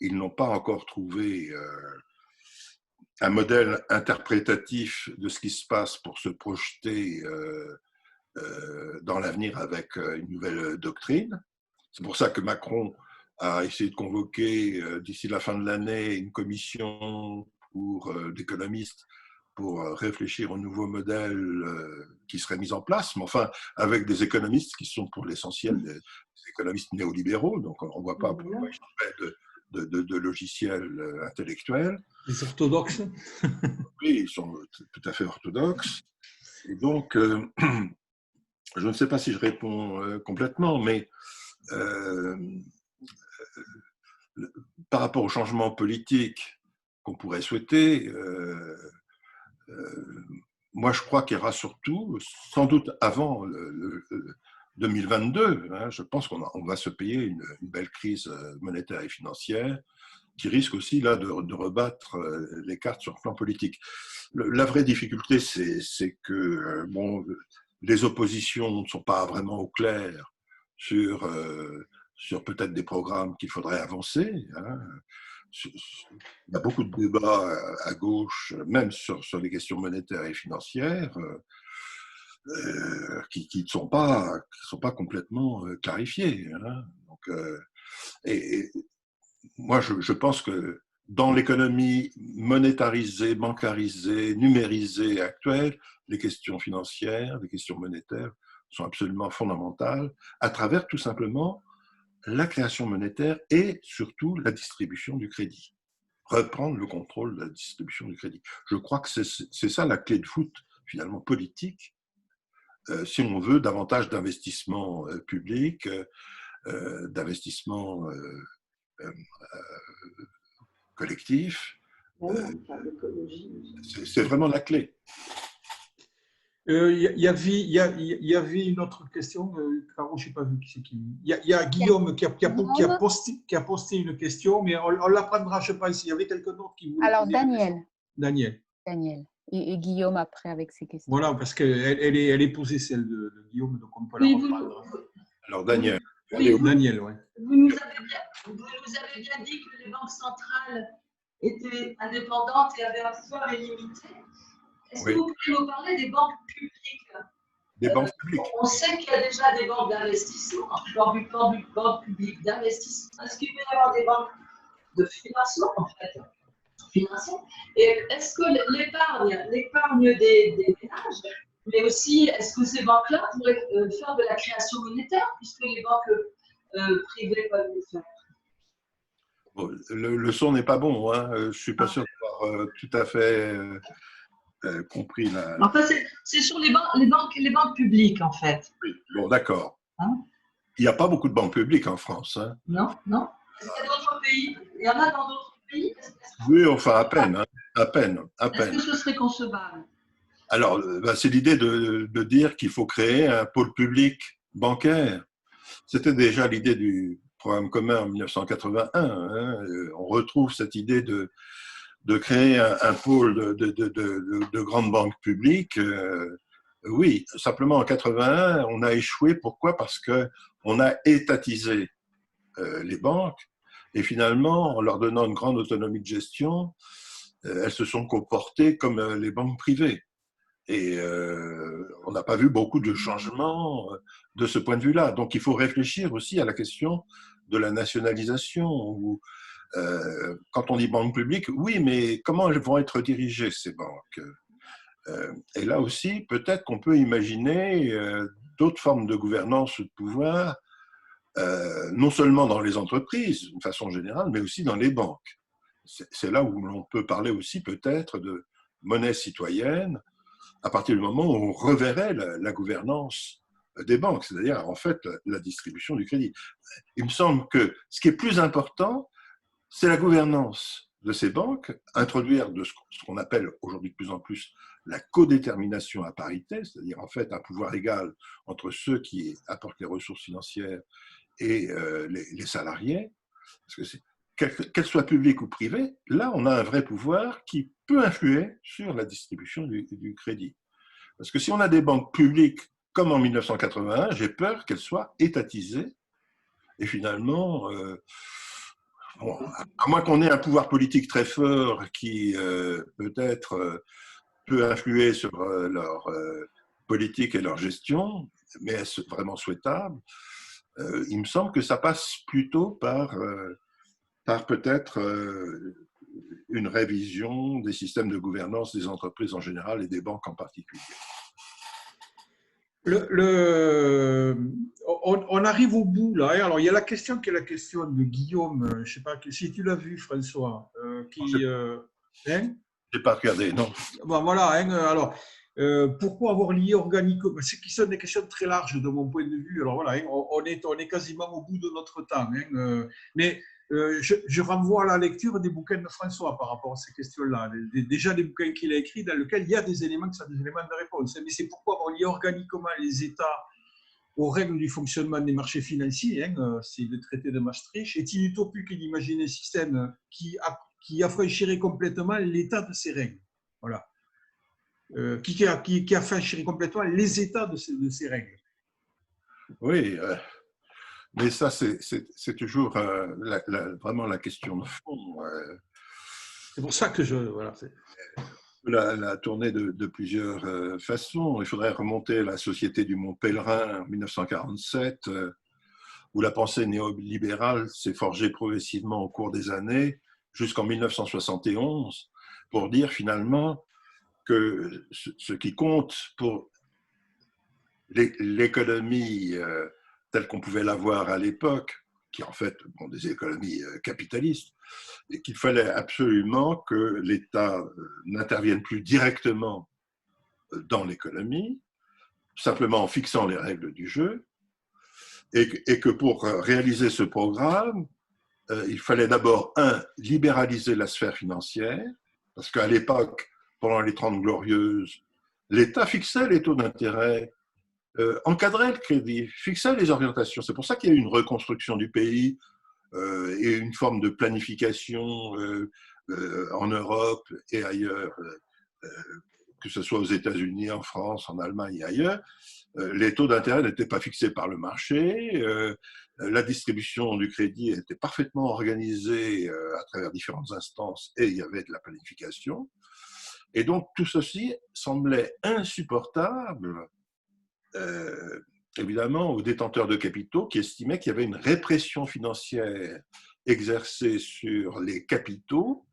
S1: ils n'ont pas encore trouvé un modèle interprétatif de ce qui se passe pour se projeter dans l'avenir avec une nouvelle doctrine. C'est pour ça que Macron a essayé de convoquer d'ici la fin de l'année une commission d'économistes pour réfléchir au nouveau modèle qui serait mis en place, mais enfin avec des économistes qui sont pour l'essentiel des économistes néolibéraux, donc on ne voit pas pourquoi il y aurait de logiciels intellectuels.
S2: Les orthodoxes.
S1: Oui, ils sont tout à fait orthodoxes. Et donc, je ne sais pas si je réponds complètement, mais euh, par rapport au changement politique qu'on pourrait souhaiter, moi je crois qu'il y aura surtout, sans doute avant le 2022, hein, je pense qu'on va se payer une belle crise monétaire et financière qui risque aussi là de rebattre les cartes sur le plan politique. La vraie difficulté, c'est que bon, les oppositions ne sont pas vraiment au clair sur, sur peut-être des programmes qu'il faudrait avancer. Hein. Il y a beaucoup de débats à gauche, même sur les questions monétaires et financières, qui ne sont pas complètement clarifiés. Hein. Donc, et moi, je pense que dans l'économie monétarisée, bancarisée, numérisée actuelle, les questions financières, les questions monétaires sont absolument fondamentales à travers tout simplement la création monétaire et surtout la distribution du crédit. Reprendre le contrôle de la distribution du crédit. Je crois que c'est ça la clé de voûte finalement politique, si on veut davantage d'investissement public, d'investissement collectif. C'est vraiment la clé.
S2: Il y avait une autre question, Caro, je n'ai pas vu qui c'est qui. Il y a Guillaume qui a posté une question, mais on la prendra, je pense. Il y avait quelqu'un d'autre qui voulait.
S4: Alors, Daniel.
S2: Daniel.
S4: Et Guillaume après avec ses questions.
S2: Voilà, parce qu'elle est posée celle de Guillaume, donc on peut la reprendre.
S1: Alors, Daniel.
S2: Oui, Daniel, oui.
S6: Vous nous avez bien dit que les banques centrales étaient indépendantes et avaient un pouvoir illimité. Est-ce que vous pouvez nous parler des banques publiques?
S1: Des banques publiques.
S6: On sait qu'il y a déjà des banques d'investissement, banques publiques d'investissement. Est-ce qu'il peut y avoir des banques de financement, en fait? Et est-ce que l'épargne des ménages, mais aussi, est-ce que ces banques-là pourraient faire de la création monétaire, puisque les banques privées peuvent le faire?
S1: Bon, le son n'est pas bon, hein. Je ne suis pas sûr d'avoir tout à fait compris la…
S6: Enfin, c'est sur les banques publiques, en fait.
S1: Oui. Bon, d'accord.
S6: Hein?
S1: Il n'y a pas beaucoup de banques publiques en France. Hein.
S6: Non. Est-ce qu'il y a d'autres pays? Il y en a dans d'autres pays?
S1: Oui, enfin, à peine. Hein. À peine.
S6: Est-ce que ce serait concevable?
S1: Alors, c'est l'idée de dire qu'il faut créer un pôle public bancaire. C'était déjà l'idée du programme commun en 1981. Hein. On retrouve cette idée de créer un pôle de grandes banques publiques. Oui, simplement en 81, on a échoué. Pourquoi? Parce qu'on a étatisé les banques et finalement, en leur donnant une grande autonomie de gestion, elles se sont comportées comme les banques privées. Et on n'a pas vu beaucoup de changements de ce point de vue-là. Donc, il faut réfléchir aussi à la question de la nationalisation. Où, quand on dit banque publique, oui, mais comment elles vont être dirigées, ces banques? Et là aussi, peut-être qu'on peut imaginer d'autres formes de gouvernance ou de pouvoir, non seulement dans les entreprises, d'une façon générale, mais aussi dans les banques. C'est là où l'on peut parler aussi peut-être de monnaie citoyenne, à partir du moment où on reverrait la gouvernance des banques, c'est-à-dire en fait la distribution du crédit. Il me semble que ce qui est plus important, c'est la gouvernance de ces banques, introduire de ce qu'on appelle aujourd'hui de plus en plus la codétermination à parité, c'est-à-dire en fait un pouvoir égal entre ceux qui apportent les ressources financières et les salariés, parce que qu'elles soient publiques ou privées, là on a un vrai pouvoir qui peut influer sur la distribution du crédit. Parce que si on a des banques publiques comme en 1981, j'ai peur qu'elles soient étatisées et finalement… Bon, à moins qu'on ait un pouvoir politique très fort qui peut-être peut influer sur leur politique et leur gestion, mais est-ce vraiment souhaitable? Il me semble que ça passe plutôt par peut-être une révision des systèmes de gouvernance des entreprises en général et des banques en particulier.
S2: On arrive au bout là. Alors il y a la question qui est la question de Guillaume. Je ne sais pas si tu l'as vu, François. Hein?
S1: Je n'ai pas regardé, non.
S2: Bon, voilà, hein, alors, pourquoi avoir lié organiquement? Ce qui sont des questions très larges de mon point de vue. Alors voilà, hein, on est quasiment au bout de notre temps. Hein, mais je renvoie à la lecture des bouquins de François par rapport à ces questions-là. Déjà des bouquins qu'il a écrits dans lesquels il y a des éléments qui sont des éléments de réponse. Mais c'est pourquoi avoir lié organiquement les États aux règles du fonctionnement des marchés financiers, hein, c'est le traité de Maastricht. Est-il utopique d'imaginer un système qui affranchirait complètement l'État de ces règles? Voilà. Qui affranchirait complètement les États de ces règles.
S1: Oui, mais ça, c'est toujours vraiment la question de fond.
S2: C'est pour ça que je... Voilà,
S1: la tournée de plusieurs façons. Il faudrait remonter à la Société du Mont Pèlerin en 1947, où la pensée néolibérale s'est forgée progressivement au cours des années, jusqu'en 1971, pour dire finalement que ce qui compte pour l'économie telle qu'on pouvait l'avoir à l'époque, qui en fait des économies capitalistes, et qu'il fallait absolument que l'État n'intervienne plus directement dans l'économie, simplement en fixant les règles du jeu, et que pour réaliser ce programme, il fallait d'abord, libéraliser la sphère financière, parce qu'à l'époque, pendant les 30 Glorieuses, l'État fixait les taux d'intérêt, encadrait le crédit, fixait les orientations. C'est pour ça qu'il y a eu une reconstruction du pays et une forme de planification en Europe et ailleurs, que ce soit aux États-Unis, en France, en Allemagne et ailleurs. Les taux d'intérêt n'étaient pas fixés par le marché, la distribution du crédit était parfaitement organisée à travers différentes instances et il y avait de la planification. Et donc tout ceci semblait insupportable, évidemment, aux détenteurs de capitaux qui estimaient qu'il y avait une répression financière exercée sur les capitaux,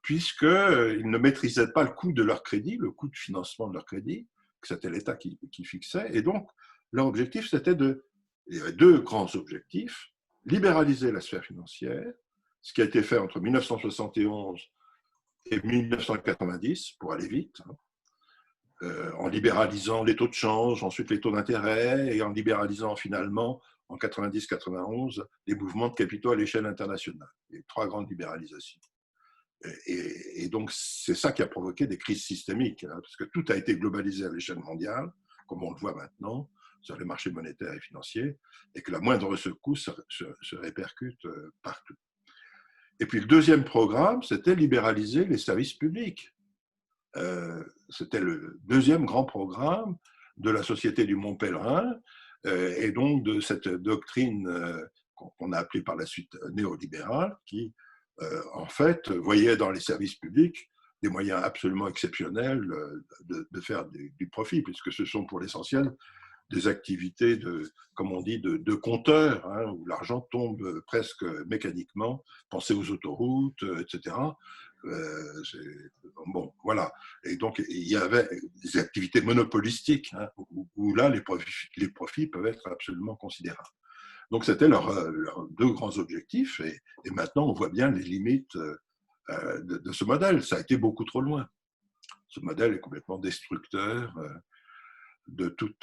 S1: puisqu'ils ne maîtrisaient pas le coût de leur crédit, le coût de financement de leur crédit, que c'était l'État qui fixait. Et donc, leur objectif, c'était il y avait deux grands objectifs: libéraliser la sphère financière, ce qui a été fait entre 1971 et 1990, pour aller vite, en libéralisant les taux de change, ensuite les taux d'intérêt, et en libéralisant finalement, en 90-91, les mouvements de capitaux à l'échelle internationale. Les trois grandes libéralisations. Et donc, c'est ça qui a provoqué des crises systémiques, hein, parce que tout a été globalisé à l'échelle mondiale, comme on le voit maintenant, sur les marchés monétaires et financiers, et que la moindre secousse se répercute partout. Et puis, le deuxième programme, c'était libéraliser les services publics. C'était le deuxième grand programme de la Société du Mont Pèlerin, et donc de cette doctrine qu'on a appelée par la suite néolibérale, qui en fait voyait dans les services publics des moyens absolument exceptionnels de faire du profit, puisque ce sont pour l'essentiel des activités comme on dit, de compteurs, hein, où l'argent tombe presque mécaniquement. Pensez aux autoroutes, etc. Bon, voilà. Et donc, il y avait des activités monopolistiques, hein, où là, les profits peuvent être absolument considérables. Donc, c'était leurs deux grands objectifs. Et maintenant, on voit bien les limites de ce modèle. Ça a été beaucoup trop loin. Ce modèle est complètement destructeur de tout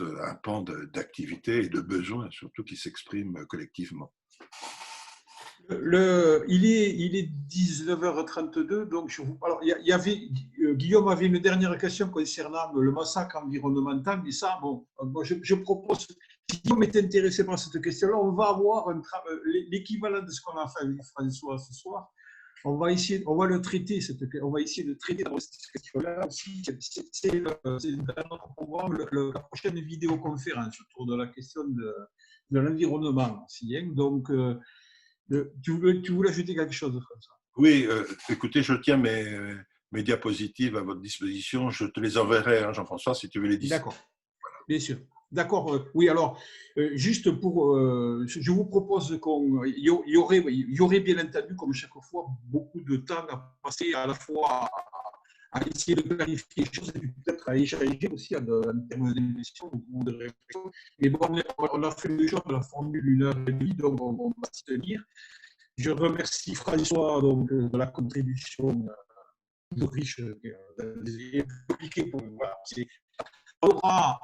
S1: un pan d'activité et de besoins, surtout qui s'expriment collectivement.
S2: Il est 19h32, donc alors, Guillaume avait une dernière question concernant le massacre environnemental, mais ça, bon, moi je propose, si Guillaume est intéressé par cette question-là, on va avoir l'équivalent de ce qu'on a fait avec François ce soir. On va essayer de traiter cette question-là aussi. C'est dans notre programme la prochaine vidéoconférence autour de la question de l'environnement aussi. Hein. Donc, tu voulais ajouter quelque chose, François?
S1: Oui, écoutez, je tiens mes diapositives à votre disposition. Je te les enverrai, hein, Jean-François, si tu veux les discuter.
S2: D'accord, bien sûr. D'accord, oui, alors, juste pour. Je vous propose qu'il y aurait bien entendu, comme chaque fois, beaucoup de temps à passer à la fois à essayer de clarifier les choses et peut-être à échanger aussi en termes d'émission ou de réflexion. Mais bon, on a fait le genre de la formule 1h30, donc on va s'y tenir. Je remercie François donc, de la contribution riche et compliquée. Voilà, on aura